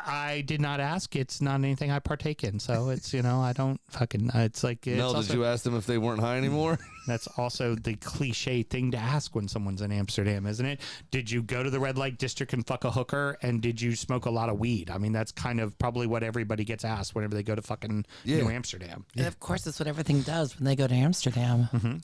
I did not ask. It's not anything I partake in, so it's I don't fucking. It's like Mel, did you ask them if they weren't high anymore? That's also the cliche thing to ask when someone's in Amsterdam, isn't it? Did you go to the red light district and fuck a hooker, and did you smoke a lot of weed? I mean, that's kind of probably what everybody gets asked whenever they go to fucking New Amsterdam. And of course, that's what everything does when they go to Amsterdam. Mm-hmm.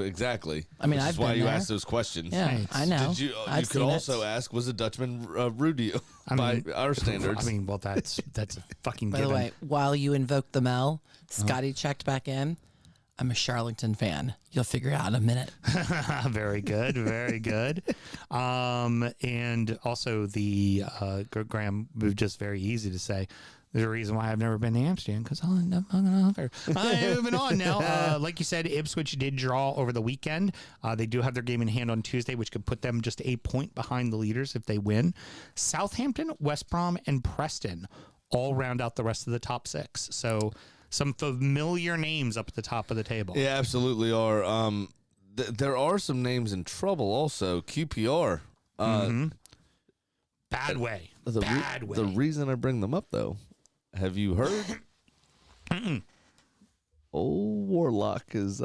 Exactly? I mean, that's I've why been you there. asked those questions. Yeah, I know. Did you? I've You could seen it. also ask, was a Dutchman rude to you by our standards? I mean, well, that's a fucking By given. the way, while you invoke the Mel, Scotty checked back in. I'm a Charlington fan. You'll figure it out in a minute. Very good, very good. And also the Graham, just very easy to say. There's a reason why I've never been to Amsterdam, because I'll end up fucking off there. Moving on now. Like you said, Ipswich did draw over the weekend. They do have their game in hand on Tuesday, which could put them just a point behind the leaders if they win. Southampton, West Brom, and Preston all round out the rest of the top six. So some familiar names up at the top of the table. Yeah, absolutely are. There are some names in trouble also. QPR. Bad way. Bad way. The reason I bring them up, though, have you heard? Old Warlock is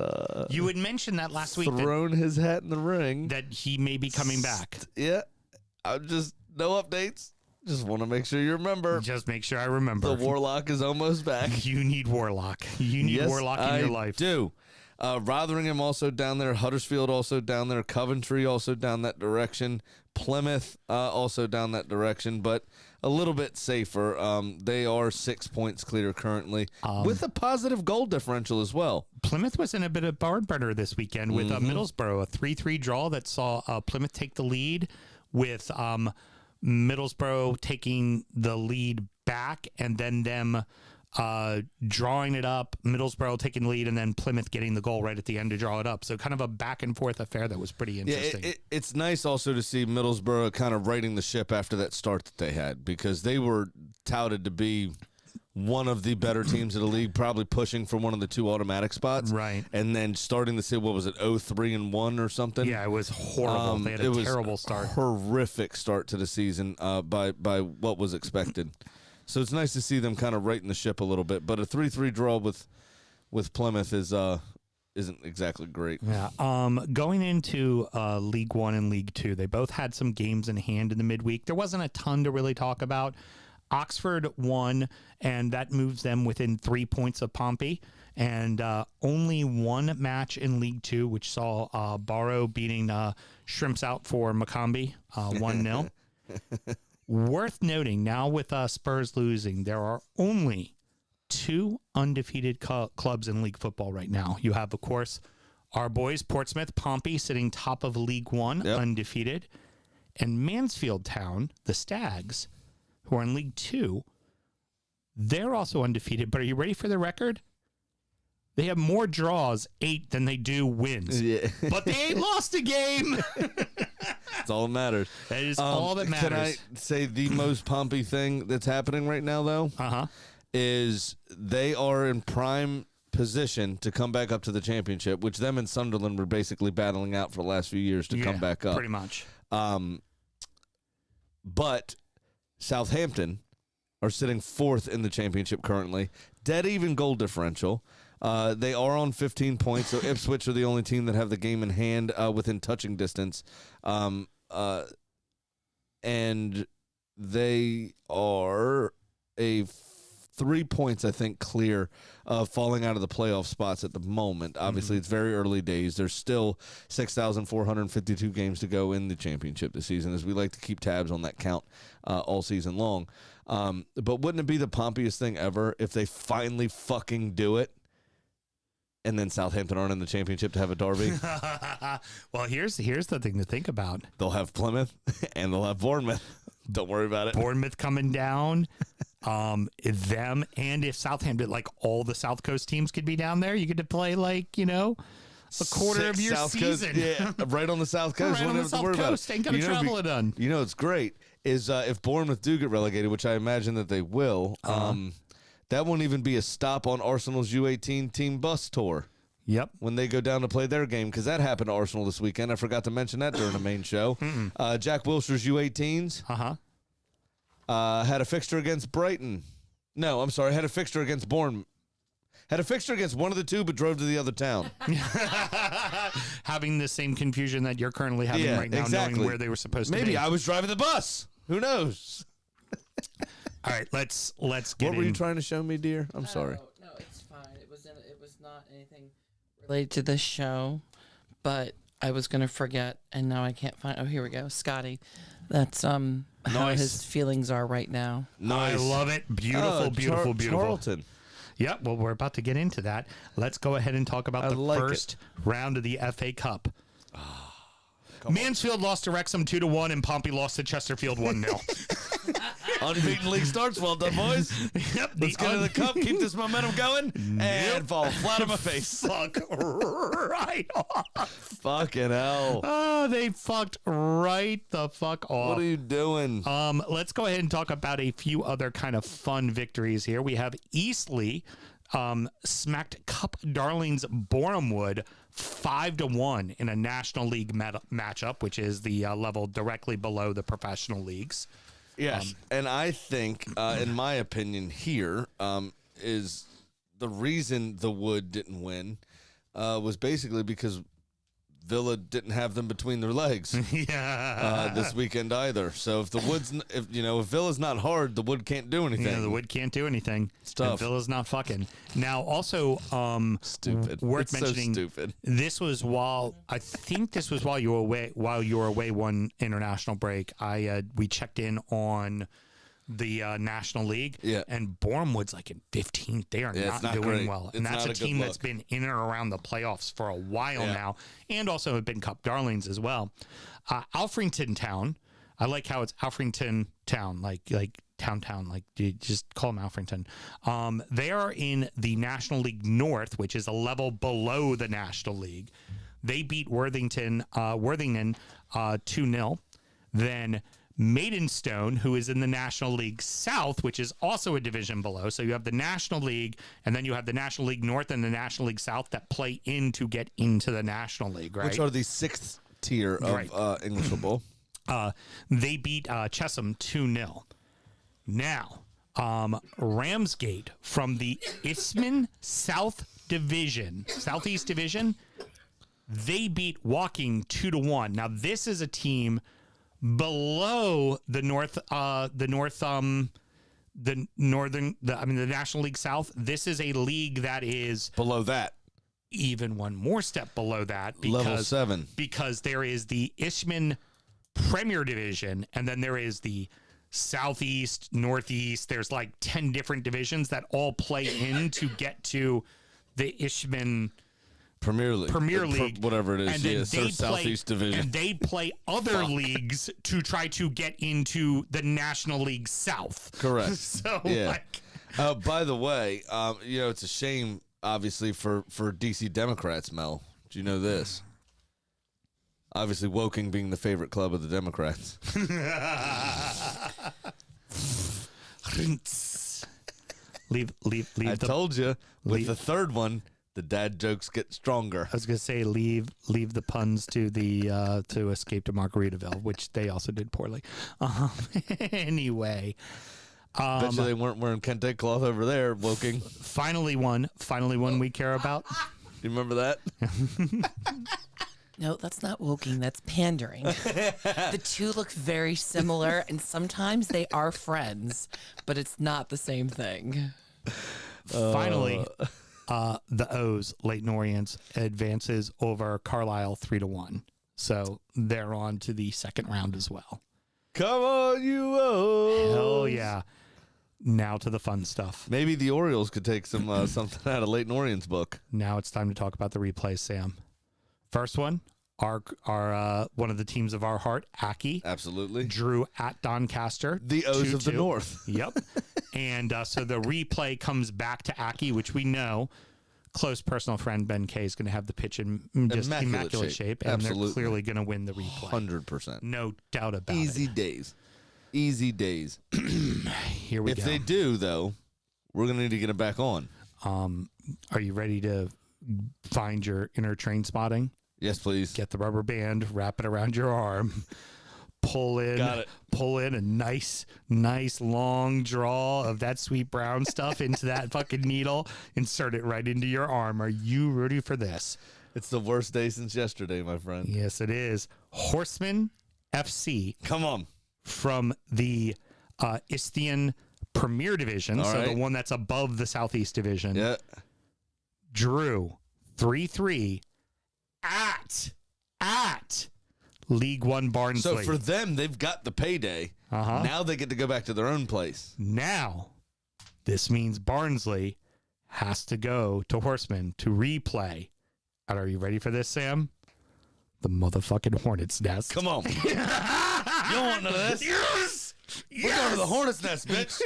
you had mentioned that last week. Thrown his hat in the ring. That he may be coming back. Yeah. I'm just, no updates. Just want to make sure you remember. Just make sure I remember. The Warlock is almost back. You need Warlock. You need Warlock in your life. Do. Rotherham also down there. Huddersfield also down there. Coventry also down that direction. Plymouth also down that direction, but a little bit safer. They are 6 points clear currently, with a positive goal differential as well. Plymouth was in a bit of barn burner this weekend with Middlesbrough, a 3-3 draw that saw Plymouth take the lead, with Middlesbrough taking the lead back, and then them drawing it up, Middlesbrough taking the lead, and then Plymouth getting the goal right at the end to draw it up. So kind of a back and forth affair that was pretty interesting. Yeah, it's nice also to see Middlesbrough kind of righting the ship after that start that they had, because they were touted to be one of the better teams in the league, probably pushing for one of the two automatic spots. Right. And then starting to see, what was it, 0-3-1 or something? Yeah, it was horrible. They had a terrible start. Horrific start to the season by what was expected. So it's nice to see them kind of righting the ship a little bit. But a 3-3 draw with Plymouth isn't exactly great. Yeah. Going into League One and League Two, they both had some games in hand in the midweek. There wasn't a ton to really talk about. Oxford won, and that moves them within 3 points of Pompey. And only one match in League Two, which saw Barrow beating Shrimps out for Maccabi 1-0. Worth noting, now with Spurs losing, there are only two undefeated clubs in league football right now. You have, of course, our boys, Portsmouth, Pompey, sitting top of League One, undefeated. And Mansfield Town, the Stags, who are in League Two, they're also undefeated. But are you ready for the record? They have more draws, 8, than they do wins. Yeah. But they ain't lost a game. That's all that matters. That is all that matters. Can I say the most Pompey thing that's happening right now, though? Is they are in prime position to come back up to the championship, which them and Sunderland were basically battling out for the last few years to come back up. Pretty much. But Southampton are sitting 4th in the championship currently. Dead even goal differential. They are on 15 points, so Ipswich are the only team that have the game in hand within touching distance. And they are 3 points, I think, clear of falling out of the playoff spots at the moment. Obviously, it's very early days. There's still 6,452 games to go in the championship this season, as we like to keep tabs on that count all season long. But wouldn't it be the pompiest thing ever if they finally fucking do it? and then Southampton aren't in the championship to have a derby. Well, here's the thing to think about. They'll have Plymouth and they'll have Bournemouth. Don't worry about it. Bournemouth coming down. Them and if Southampton, like all the South Coast teams could be down there, you get to play like, a quarter of your South season. Coast, yeah, right on the South Coast. Right on the South Coast. Ain't gonna travel it done. You know, it's great is if Bournemouth do get relegated, which I imagine that they will. That won't even be a stop on Arsenal's U18 team bus tour. Yep. When they go down to play their game, because that happened to Arsenal this weekend. I forgot to mention that during the main show. Jack Wilshere's U18s. Had a fixture against Brighton. No, I'm sorry. Had a fixture against Bournemouth. Had a fixture against one of the two, but drove to the other town. Having the same confusion that you're currently having right now, knowing where they were supposed to be. Maybe I was driving the bus. Who knows? All right, let's get What were you trying to show me, dear? I'm sorry. No, it's fine. It was not anything related to this show, but I was gonna forget, and now I can't find. Oh, here we go, Scotty. That's how his feelings are right now. Nice. I love it. Beautiful, beautiful, beautiful. Charlton. Yep. Well, we're about to get into that. Let's go ahead and talk about the first round of the FA Cup. Mansfield lost to Wrexham 2-1, and Pompey lost to Chesterfield 1-0. Unbeaten league starts. Well done, boys. Yep. Let's get in the cup. Keep this momentum going. And fall flat on my face. Fuck right off. Fucking hell. Oh, they fucked right the fuck off. What are you doing? Let's go ahead and talk about a few other kind of fun victories here. We have Eastleigh smacked Cup darlings Bournemouth 5-1 in a National League matchup, which is the level directly below the professional leagues. Yes, and I think, in my opinion, here is the reason the Wood didn't win was basically because Villa didn't have them between their legs. This weekend either. So if the Wood's, if Villa's not hard, the Wood can't do anything. Yeah, the Wood can't do anything. It's tough. Villa's not fucking. Now, also, stupid. Worth mentioning. So stupid. This was while you were away. While you were away one international break, we checked in on the National League, and Bournemouth's like in 15th. They are not doing great. well, and that's a team that's been in and around the playoffs for a while now, and also have been Cup darlings as well. Alfrington Town, I like how it's Alfrington Town, like town, like you just call them Alfrington. They are in the National League North, which is a level below the National League. They beat Worthington 2-0. Then Maidstone, who is in the National League South, which is also a division below. So you have the National League, and then you have the National League North and the National League South that play in to get into the National League, right? Which are the sixth tier of English football. They beat Chesham 2-0. Now, Ramsgate from the Isthmian Southeast Division, they beat Woking 2-1. Now, this is a team below the National League South. This is a league that is below that, even one more step below that, because, level 7, because there is the Isthmian Premier Division, and then there is the Southeast, Northeast. There's like 10 different divisions that all play in to get to the Isthmian Premier League, whatever it is, and then they play, Southeast Division, and they play other leagues to try to get into the National League South. Correct. So, by the way, it's a shame, obviously, for DC Democrats. Mel, do you know this? Obviously, Woking being the favorite club of the Democrats. leave. I told you with the third one. The dad jokes get stronger. I was gonna say leave the puns to the to Escape to Margaritaville, which they also did poorly. Anyway, bet you they weren't wearing kente cloth over there. Woking. Finally one we care about. You remember that? No, that's not Woking. That's pandering. The two look very similar, and sometimes they are friends, but it's not the same thing. Finally. The O's, Leyton Orient, advances over Carlisle 3-1. So they're on to the second round as well. Come on, you O's. Hell yeah. Now to the fun stuff. Maybe the Orioles could take some something out of Leighton Orient's book. Now it's time to talk about the replays, Sam. First one, our one of the teams of our heart, Aki. Absolutely. Drew at Doncaster. The O's of the 2-2. North. Yep. And so the replay comes back to Aki, which we know close personal friend Ben K is going to have the pitch in just immaculate shape. And Absolutely. they're clearly going to win the replay. 100%. No doubt about Easy it. days. Easy days. Here we go. If they do, though, we're going to need to get it back on. Are you ready to find your inner train spotting? Yes, please. Get the rubber band, wrap it around your arm, pull in a nice long draw of that sweet brown stuff into that fucking needle, insert it right into your arm. Are you ready for this? It's the worst day since yesterday, my friend. Yes, it is. Horseman FC. Come on. From the Isthmian Premier Division, All so right. the one that's above the Southeast Division. Yeah. Drew 3-3 at League One Barnsley. So for them, they've got the payday. Uh-huh. Now they get to go back to their own place. Now, this means Barnsley has to go to Horseman to replay. And are you ready for this, Sam? The motherfucking Hornets' Nest. Come on. You don't want none of this. Yes! We're going to the Hornets' Nest, bitch.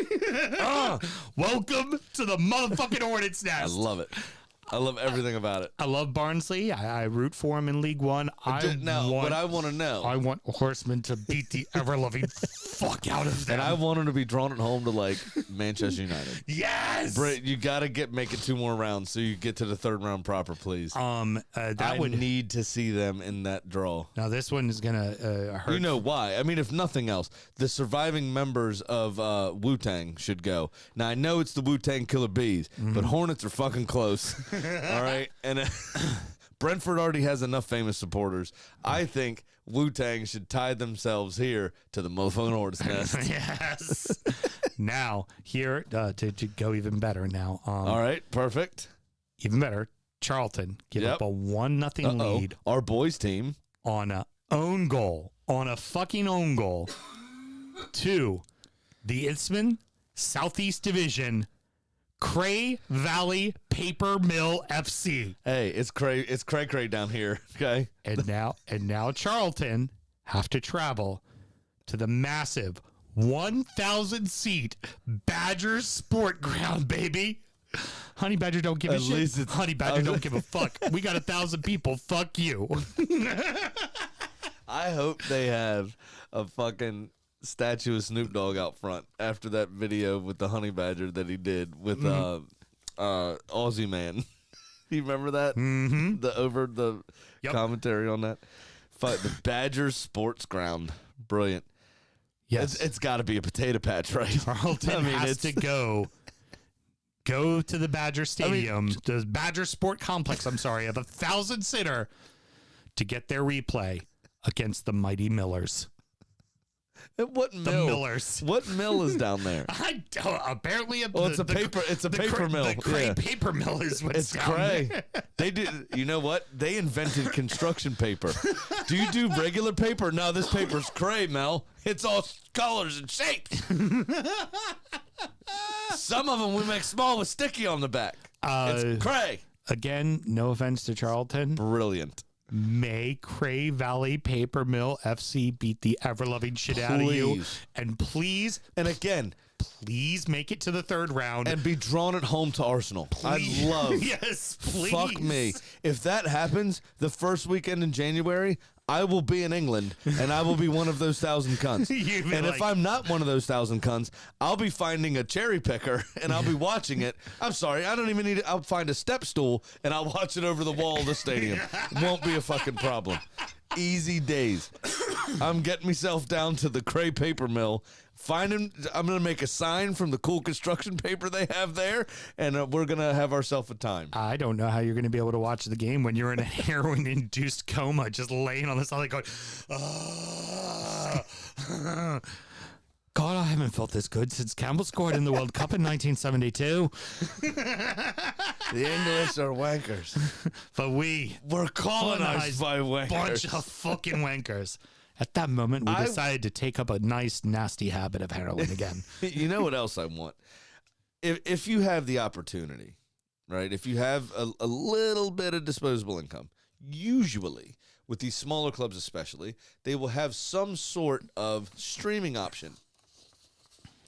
Welcome to the motherfucking Hornets' I Nest. love it. I love everything about it. I love Barnsley. I root for him in League One. What I want to know. I want Horsemen to beat the ever-loving fuck out of them. And I want them to be drawn at home to, like, Manchester United. Yes! Brett, you got to make it 2 more rounds so you get to the 3rd round proper, please. That would need to see them in that draw. Now, this one is going to hurt. You know why? I mean, if nothing else, the surviving members of Wu-Tang should go. Now, I know it's the Wu-Tang Killer Bees, but Hornets are fucking close. All right? And Brentford already has enough famous supporters. I think Wu-Tang should tie themselves here to the motherfucking Hornets' Nest. Yes. Now, here, to go even better now. All right, perfect. Even better, Charlton give up a 1-0 lead. Our boys' team. On a own goal. On a fucking own goal. To the Isthmian Southeast Division Cray Valley Paper Mill FC. Hey, it's cray down here, okay? And now Charlton have to travel to the massive 1,000 seat Badger Sport Ground, baby. Honey Badger don't give a shit. Honey Badger don't give a fuck. We got 1,000 people. Fuck you. I hope they have a fucking statue of Snoop Dogg out front after that video with the Honey Badger that he did with Aussie Man. You remember that? Mm-hmm. The commentary on that. The Badgers Sports Ground. Brilliant. Yes. It's got to be a potato patch, right? Charlton has to go to the Badger Stadium, the Badger Sport Complex, of 1,000 sitter to get their replay against the mighty Millers. What mill? The Millers. What mill is down there? I don't. Apparently, it's a paper mill. The Cray Paper Mill is what's It's down Cray. there. They did. You know what? They invented construction paper. Do you do regular paper? No, this paper's Cray, Mel. It's all colors and shapes. Some of them we make small with sticky on the back. It's Cray. Again, no offense to Charlton. Brilliant. May Cray Valley Paper Mill FC beat the ever-loving shit out of you. And please, and again, please make it to the 3rd round. And be drawn at home to Arsenal. Please. I'd love. Yes, please. Fuck me. If that happens, the first weekend in January, I will be in England, and I will be one of those 1,000 cunts. And if I'm not one of those 1,000 cunts, I'll be finding a cherry picker, and I'll be watching it. I'm sorry, I don't even need it. I'll find a step stool, and I'll watch it over the wall of the stadium. Won't be a fucking problem. Easy days. I'm getting myself down to the Cray Paper Mill. I'm going to make a sign from the cool construction paper they have there, and we're going to have ourselves a time. I don't know how you're going to be able to watch the game when you're in a heroin-induced coma, just laying on the side going, God, I haven't felt this good since Campbell scored in the World Cup in 1972. The English are wankers. But we're colonized by wankers. Bunch of fucking wankers. At that moment, we decided to take up a nice, nasty habit of heroin again. You know what else I want? If you have the opportunity, right? If you have a little bit of disposable income, usually with these smaller clubs especially, they will have some sort of streaming option.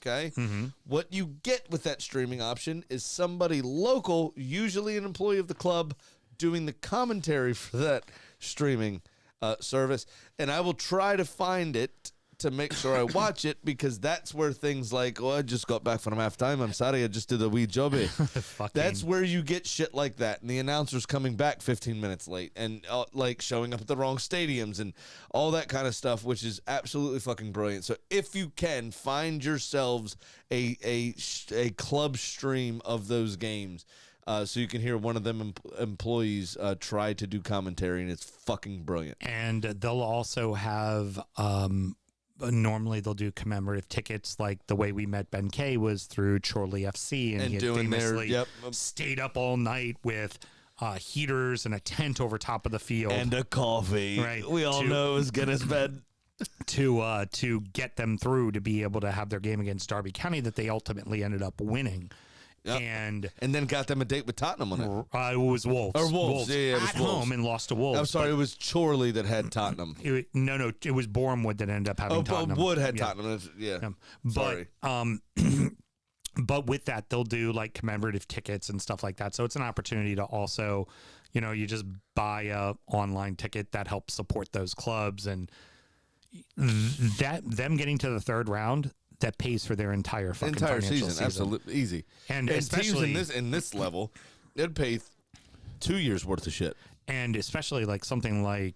Okay? Mm-hmm. What you get with that streaming option is somebody local, usually an employee of the club, doing the commentary for that streaming service. And I will try to find it to make sure I watch it, because that's where things like, I just got back from halftime. I'm sorry, I just did a wee jobby. That's where you get shit like that. And the announcer's coming back 15 minutes late and like showing up at the wrong stadiums and all that kind of stuff, which is absolutely fucking brilliant. So if you can find yourselves a club stream of those games, so you can hear one of them employees try to do commentary, and it's fucking brilliant. And they'll also have, normally they'll do commemorative tickets, like the way we met Ben Kay was through Chorley FC, and he had doing famously stayed up all night with heaters and a tent over top of the field. And a coffee. Right. We all know it was Guinness bed. To get them through to be able to have their game against Derby County that they ultimately ended up winning. Yep. And then got them a date with Tottenham on it. It was Wolves. Or Wolves. Yeah, it was at Wolves. home and lost to Wolves. I'm sorry, it was Chorley that had Tottenham. No, it was Bournemouth that ended up having Tottenham. Wood had Tottenham. Yeah. Sorry. But with that, they'll do like commemorative tickets and stuff like that. So it's an opportunity to also, you just buy a online ticket that helps support those clubs, and that them getting to the third round, that pays for their entire season. Absolutely easy. And especially teams in this level, it'd pay 2 years worth of shit. And especially like something like,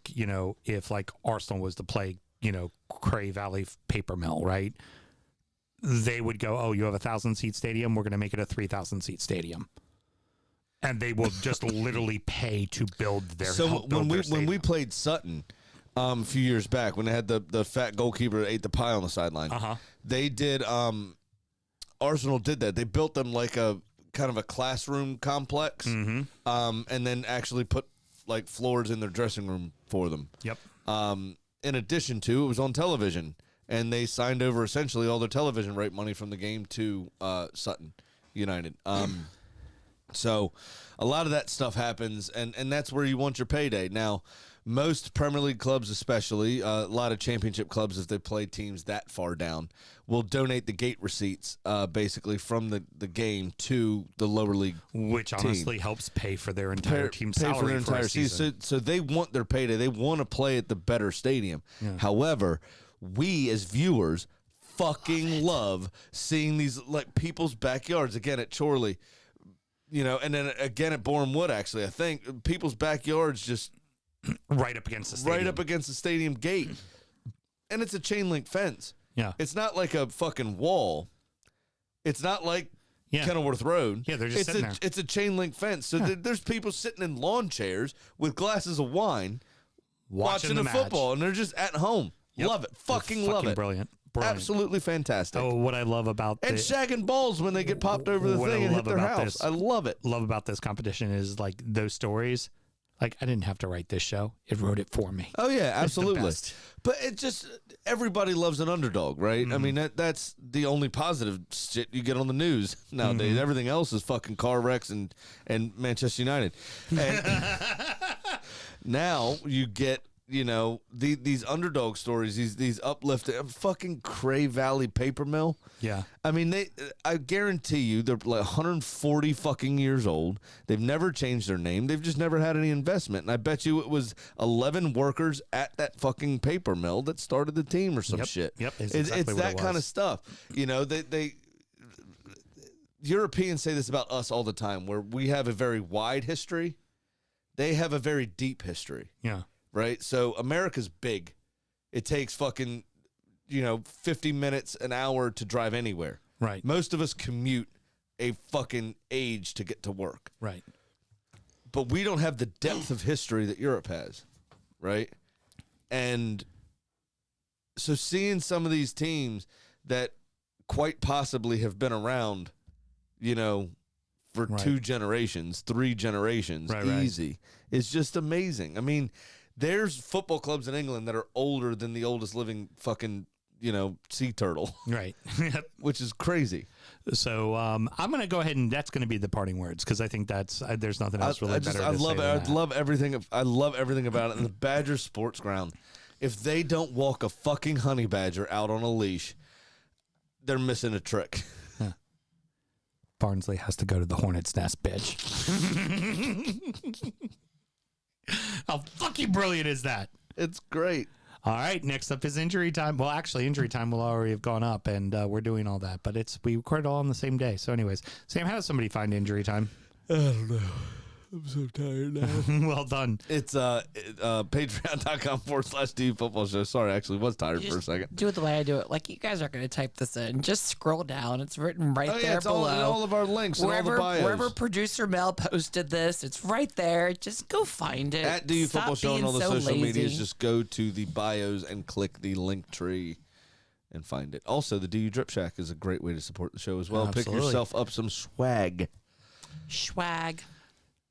if like Arsenal was to play, Cray Valley Paper Mill, right? They would go, oh, you have 1,000-seat stadium. We're going to make it a 3,000-seat stadium. And they will just literally pay to build their. So when we played Sutton a few years back, when they had the fat goalkeeper that ate the pie on the sideline, they did. Arsenal did that. They built them like a kind of a classroom complex, and then actually put like floors in their dressing room for them. Yep. In addition to, it was on television, and they signed over essentially all their television right money from the game to Sutton United. So a lot of that stuff happens, and that's where you want your payday. Now, most Premier League clubs, especially, a lot of championship clubs, if they play teams that far down, will donate the gate receipts basically from the game to the lower league which honestly team. Helps pay for their entire team's salary for their entire season. So they want their payday. They want to play at the better stadium. Yeah. However, we as viewers fucking love seeing these like people's backyards, again at Chorley, and then again at Bournemouth, actually, I think people's backyards just right up against the stadium. Right up against the stadium gate. And it's a chain link fence. Yeah. It's not like a fucking wall. It's not like Kenilworth Road. Yeah, they're just sitting there. It's a chain link fence. So there's people sitting in lawn chairs with glasses of wine watching the football, and they're just at home. Yep. Love it. Fucking love it. Brilliant. Absolutely fantastic. Oh, what I love about and shagging balls when they get popped over the thing and hit their house. I love it. Love about this competition is like those stories. Like, I didn't have to write this show. It wrote it for me. Oh, yeah, absolutely. But it just, everybody loves an underdog, right? I mean, that's the only positive shit you get on the news nowadays. Everything else is fucking car wrecks and Manchester United. And now you get, these underdog stories, these uplifting, fucking Cray Valley Paper Mill. Yeah. I mean, I guarantee you they're like 140 fucking years old. They've never changed their name. They've just never had any investment. And I bet you it was 11 workers at that fucking paper mill that started the team or some shit. Yep. It's that kind of stuff. They Europeans say this about us all the time, where we have a very wide history. They have a very deep history. Yeah. Right? So America's big. It takes fucking, 50 minutes, an hour to drive anywhere. Right. Most of us commute a fucking age to get to work. Right. But we don't have the depth of history that Europe has. Right? And so seeing some of these teams that quite possibly have been around, for 2 generations, 3 generations, easy, is just amazing. I mean, There's football clubs in England that are older than the oldest living fucking, sea turtle. Right. Which is crazy. So I'm going to go ahead and that's going to be the parting words because I think there's nothing else really better to say than that. I love everything. I love everything about it. And the Badger Sports Ground, if they don't walk a fucking honey badger out on a leash, they're missing a trick. Barnsley has to go to the Hornet's Nest, bitch. How fucking brilliant is that? It's great. All right, next up is injury time. Well, actually, injury time will already have gone up, and we're doing all that. But we record it all on the same day. So anyways, Sam, how does somebody find injury time? I don't know. I'm so tired now. Well done. It's patreon.com/DU Football Show. Sorry, I actually was tired for a second. Do it the way I do it. Like, you guys aren't going to type this in. Just scroll down. It's written right there it's below. all of our links and all the bios. Wherever Producer Mel posted this, it's right there. Just go find it. At DU Football Show and all the social lazy. medias, just go to the bios and click the link tree and find it. Also, the DU Drip Shack is a great way to support the show as well. Absolutely. Pick yourself up some swag. Swag.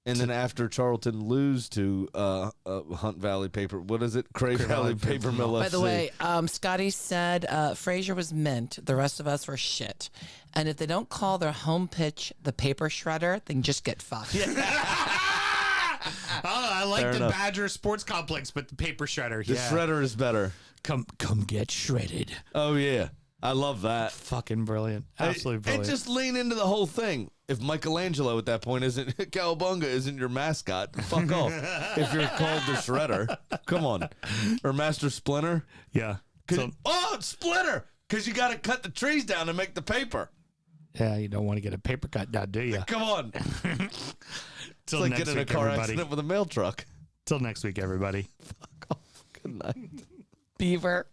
And then after Charlton lose to Hunt Valley Paper, what is it? Cray Valley Paper Mill FC. By the way, Scotty said Frazier was mint. The rest of us were shit. And if they don't call their home pitch the paper shredder, then just get fucked. I like Fair the enough. Badger Sports Complex, but the paper shredder. The shredder is better. Come get shredded. Oh, yeah. I love that. Fucking brilliant. Absolutely brilliant. And just lean into the whole thing. If Michelangelo at that point Cowabunga isn't your mascot, fuck off. If you're called the Shredder, come on. Or Master Splinter. Yeah. It's Splinter! Because you got to cut the trees down to make the paper. Yeah, you don't want to get a paper cut down, do you? Come on. Till It's like next getting in a week, car everybody. accident with a mail truck. Till next week, everybody. Fuck off. Good night. Beaver.